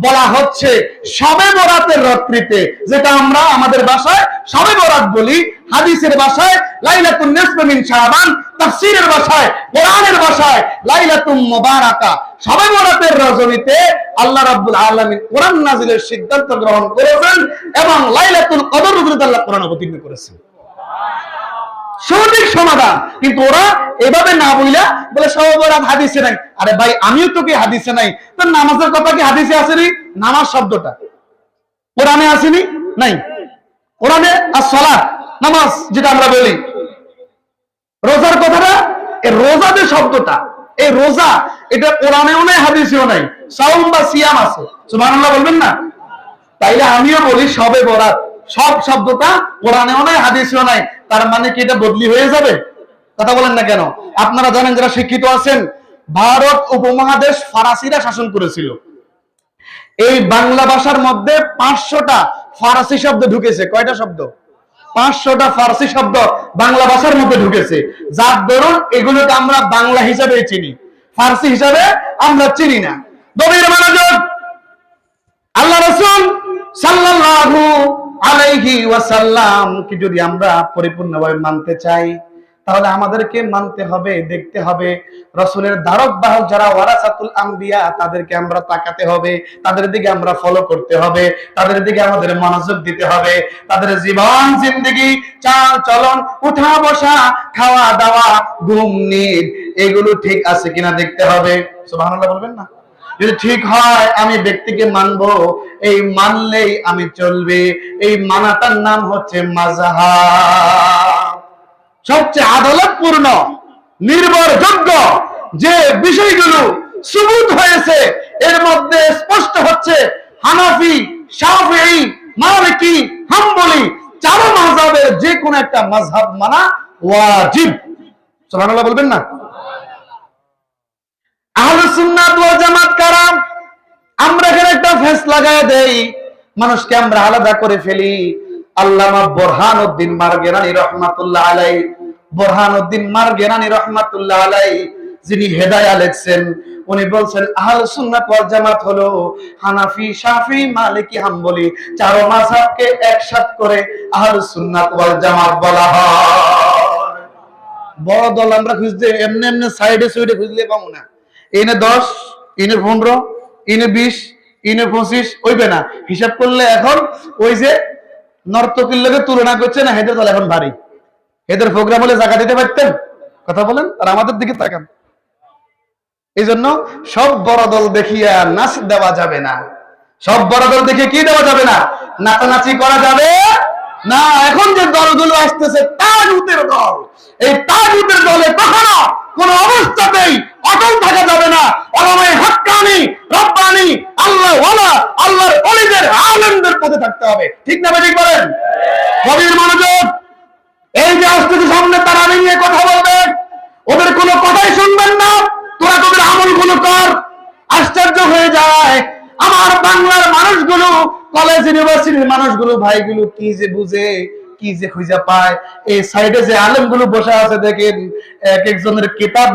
বলা হচ্ছে শবে বরাতের রাত্রিতে, যেটা আমরা আমাদের ভাষায় শবে বরাত বলি, হাদিসের ভাষায় লাইলাতুন নিসফি মিন শাবান, তাফসীরের ভাষায় কোরআনের ভাষায় লাইলাতুল মুবারাকা। শবে বরাতের রজনীতে আল্লাহ রাব্বুল আলামিন কোরআন নাযিলের সিদ্ধান্ত গ্রহণ করেছেন এবং লাইলাতুল কদর রজনীতে আল্লাহ কোরআন অবতীর্ণ করেছেন। সঠিক সমাধান। কিন্তু ওরা এভাবে না বইলা বলে শবে বরাত হাদিসে নাই। আরে ভাই, আমিও তো কি হাদিসে নাই? তো নামাজের কথা কি হাদিসে আসেনি? নামাজ শব্দটা কোরআনে আসেনি? নাই। কোরআনে as-সালাত, নামাজ যেটা আমরা বলি, রোজার কথাটা, এই রোজা যে শব্দটা, এই রোজা এটা কোরআনেও নাই, হাদিসেও নাই। সাওম বা সিয়াম আছে। সুবহানাল্লাহ বলবেন না? তাইলে আমিও বলি শবে বরাত, সব শব্দটা কোরআনেও নাই, হাদিসেও নাই। তার মানে কি এটা বদলি হয়ে যাবে? কথা বলেন না কেন? আপনারা জানেন, যারা শিক্ষিত আছেন, ভারত উপমহাদেশ ফরাসিরা শাসন করেছিল। এই বাংলা ভাষার মধ্যে 500টা ফরাসি শব্দ ঢুকেছে। কয়টা শব্দ? 500টা ফারসি শব্দ বাংলা ভাষার মধ্যে ঢুকেছে, যার দরুন এগুলোকে আমরা বাংলা হিসাবে চিনি, ফারসি হিসাবে আমরা চিনি না। গভীর মনোযোগ। আল্লাহ রাসূল সাল্লাল্লাহু আলাইহি ওয়াসাল্লাম কি যদি আমরা পরিপূর্ণভাবে মানতে চাই, তাহলে আমাদেরকে মানতে হবে, দেখতে হবে রাসূলের ধারক বাহক যারা ওয়ারাসাতুল আম্বিয়া, তাদেরকে আমরা তাকাতে হবে, তাদের দিকে আমরা ফলো করতে হবে, তাদের দিকে আমাদের মনোযোগ দিতে হবে। তাদের জীবন জিন্দেগি, চাল চলন, উঠা বসা, খাওয়া দাওয়া, ঘুম নিদ, এগুলো ঠিক আছে কিনা দেখতে হবে। সুবহানাল্লাহ বলবেন না? যদি ঠিক হয় আমি ব্যক্তিকে মানবো, এই মানলেই আমি চলবে। এই মানাটার নাম হচ্ছে মাযহাব। সবচেয়ে আদালতপূর্ণ, নির্ভরযোগ্য যে বিষয়গুলো সুবুত হয়েছে এর মধ্যে স্পষ্ট হচ্ছে হানাফি, শাফিঈ, মালিকি, হাম্বলি 4 মাযহাবের যে কোনো একটা মাযহাব মানা ওয়াজিব। সুবহানাল্লাহ বলবেন না? আহলুস সুন্নাত ওয়াল জামাত কারা? আমরা এখানে একটা ফেস লাগায় দেই, মানুষকে আমরা আলাদা করে ফেলি। আল্লামা বুরহানুদ্দিন মারগেরানি রহমাতুল্লাহ আলাইহি, বুরহানুদ্দিন মারগেরানি রহমাতুল্লাহ আলাইহি যিনি হেদায়া লিখছেন, উনি বলছেন আহলুস সুন্নাত ওয়াল জামাত হলো হানাফি, শাফি, মালিকি, হাম্বলি চার মাযহাবকে একসাথে করে আহলুস সুন্নাত ওয়াল জামাত বলা হয়। বড় দল আমরা খুঁজতে এমনি এমনি সাইডে সাইডে খুঁজলে পাবো না। ইনে 10, ইনে 15, ইনে 20, ইনে 25 হইবে না। হিসাব করলে এখন ওই যে নর্তকীর লগে তুলনা করছে না, হেদের দল এখন ভারী। এদের প্রোগ্রাম হলে জায়গা দিতে পারতেন? কথা বলেন। আর আমাদের দিকে তাকান। এই জন্য সব বড় দল দেখিয়া নাচ দেওয়া যাবে না। সব বড় দল দেখে কি দেওয়া যাবে না? নাচানাচি করা যাবে না। এখন যে দলগুলো আসতেছে তাগুতের দল, এই তাগুতের দলে কখনো কোন অবস্থাতেই অটল থাকা যাবে না। ওলামায়ে হাক্কানি, রব্বানি, আল্লাহ ওয়ালা, আল্লাহর ওলিদের আলেমদের পথে থাকতে হবে। ঠিক না ঠিক বলেন? গভীর মনোযোগ। এই যে আসতেছে সামনে তারাবি নিয়ে কথা বলবে, ওদের কোনো কথাই শুনবেন না। তোরা তোদের আমলগুলো কর। আশ্চর্য হয়ে যায় আমার বাংলার মানুষগুলো, কলেজ ইউনিভার্সিটির মানুষগুলো, ভাইগুলো কি যে বুঝে, কি যে খুঁজে পায়। এই সাইডে যে আলেমগুলো বসে আছে দেখেন, এক একজনের কিতাব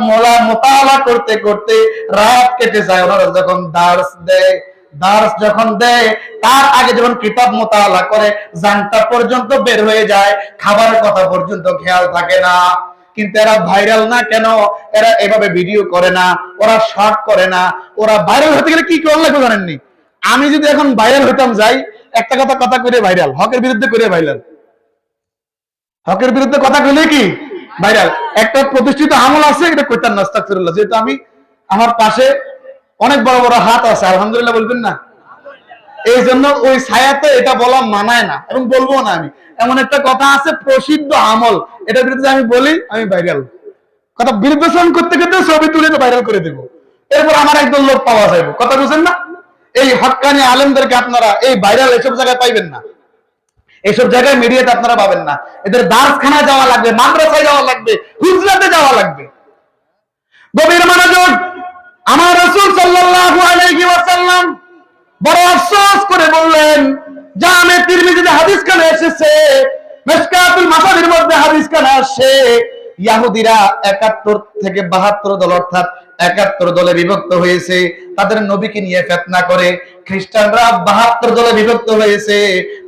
মোতালা করতে করতে রাত কেটে যায়। ওনারা যখন দার্স যখন দেয় তার আগে যখন কিতাব মোতালা করে জানটা পর্যন্ত বের হয়ে যায়, খাবারের কথা পর্যন্ত খেয়াল থাকে না। কিন্তু এরা ভাইরাল না কেন? এরা এভাবে ভিডিও করে না, ওরা শর্ট করে না। ওরা ভাইরাল হতে গেলে কি করলে জানেননি? আমি যদি এখন ভাইরাল হইতাম যাই, একটা কথা করে ভাইরাল, হকের বিরুদ্ধে করে ভাইরাল, হকের বিরুদ্ধে কথা কইলে কি ভাইরাল। একটা প্রতিষ্ঠিত আমল আছে, এটা কইতাম না, আস্তাগফিরুল্লাহ। যেহেতু আমি আমার পাশে অনেক বড় বড় হাত আছে, আলহামদুলিল্লাহ বলবেন না? এই জন্য ওই ছায়াতে এটা বলা মানায় না, এবং বলবো না আমি। এমন একটা কথা আছে প্রসিদ্ধ আমল, এটার বিরুদ্ধে আমি বলি আমি ভাইরাল। কথা বিরুদ্ধেশন করতে করতে ছবি তুলে তো ভাইরাল করে দেবো, এরপর আমার একদম লোক পাওয়া যাবে। কথা বুঝেন না? এই হক্কানি আলেমদেরকে আপনারা এই ভাইরাল এসব জায়গায় পাইবেন না, এইসব জায়গায় মিডিয়াতে আপনারা পাবেন না। এদের দার্সখানায় যাওয়া লাগবে, মাদ্রাসায় যাওয়া লাগবে, হুজরাতে যাওয়া লাগবে। গভীর মনোযোগ। আমার রাসূল সাল্লাল্লাহু আলাইহি ওয়াসাল্লাম বড় আফসোস করে বললেন, জামে তিরমিজিতে হাদিসখানে এসেছে, মিশকাতুল মাসাবির মধ্যে হাদিসখানে আসছে, ইহুদিরা 71 থেকে 72 দল, অর্থাৎ 71 দলে বিভক্ত হয়েছে, তাদের নবীকে নিয়ে ফিতনা করে। খ্রিস্টানরা 72 দলে বিভক্ত হয়েছে,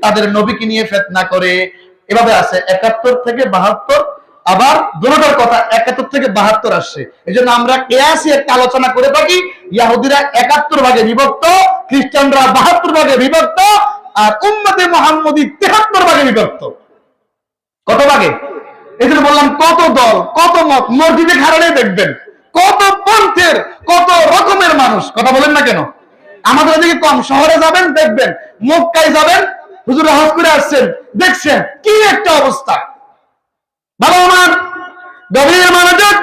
তাদের নবীকে নিয়ে ফিতনা করে। এভাবে আছে 71 থেকে 72, আবার দুটোর কথা 71 থেকে 72 আসছে। এজন্য আমরা কিয়াসি একটা আলোচনা করে থাকি, ইহুদিরা 71 ভাগে বিভক্ত, খ্রিস্টানরা 72 ভাগে বিভক্ত, আর উম্মতে মুহাম্মদী 73 ভাগে বিভক্ত। কত ভাগে? এই জন্য বললাম কত দল, কত মত। মসজিদে খাড়ালে দেখবেন কত পন্থের, কত রকমের মানুষ। কথা বলেন না কেন? আমাদের এদিকে কম। শহরে যাবেন দেখবেন, মক্কায় যাবেন, হুজুর হজ করে আসছেন, দেখছেন কি একটা অবস্থা। ভালো আমার গভীর মনোযোগ।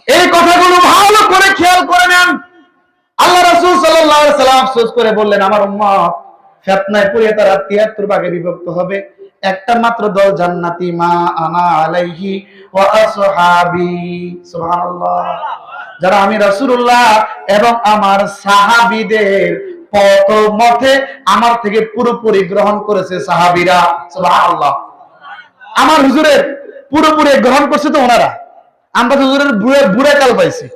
এই কথাগুলো ভালো করে খেয়াল করে নেন। আল্লাহ রাসূল সাল্লাল্লাহু আলাইহি ওয়াসাল্লাম আফসোস করে বললেন, আমার উম্মত ফিতনায় পড়ে তারা 73 ভাগে বিভক্ত হবে। একটা মাত্র দল জান্নাতি, মা আনা আলাইহি ওয়া আসহাবি। সুবহানাল্লাহ। যারা আমি রাসূলুল্লাহ এবং আমার সাহাবীদের পথ মতে আমার থেকে পুরোপুরি গ্রহণ করেছে সাহাবীরা। সুবহানাল্লাহ। আমার হুজুরের পুরোপুরি গ্রহণ করছে তো ওনারা। আমরা তো হুজুরের বুড়া কাল পাইছি,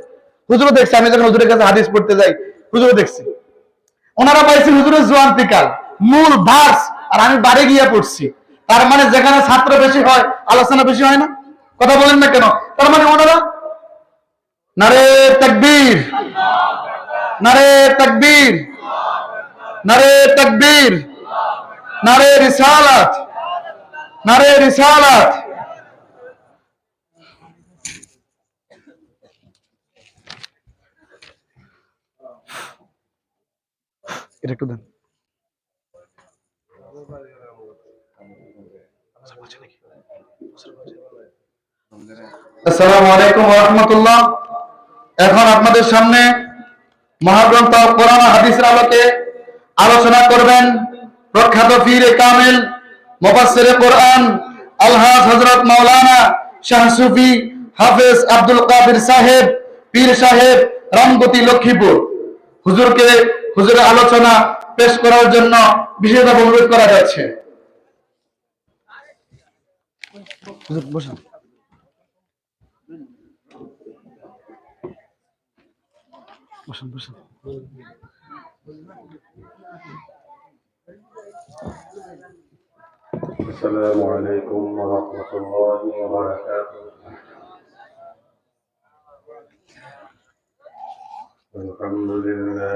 হুজুরও দেখছি। আমি যখন হুজুরের কাছে হাদিস পড়তে যাই, হুজুরও দেখছি। ওনারা পাইছি হুজুরের জোয়ান্তি কাল, মূল ভার্স, আর আমি বাড়ি গিয়ে পড়ছি। তার মানে যেখানে ছাত্র বেশি হয় আলোচনা বেশি হয় না? কথা বলেন না কেন? তার মানে ওনারা নারে তাকবীর, নারে তাকবীর, নারে তাকবীর, নারে রিসালাত, নারে রিসালাত। এটা একটু দেন। আসসালামু আলাইকুম ওয়া রাহমাতুল্লাহ। এখন আপনাদের সামনে মহাগ্রন্থ কোরআন ও হাদিসের আলোকে আলোচনা করবেন প্রখ্যাত পীরে কামিল, মুফাসসিরে কোরআন আলহাজ হযরত মাওলানা শাহ সুফি হাফেজ আব্দুল কাদের সাহেব, পীর সাহেব রামগতি লক্ষ্মীপুর। হুজুরের আলোচনা পেশ করার জন্য বিশেষভাবে অনুরোধ করা যাচ্ছে। হুজুর বসুন। বসুন বসুন। السلام عليكم ورحمة الله وبركاته. الحمد لله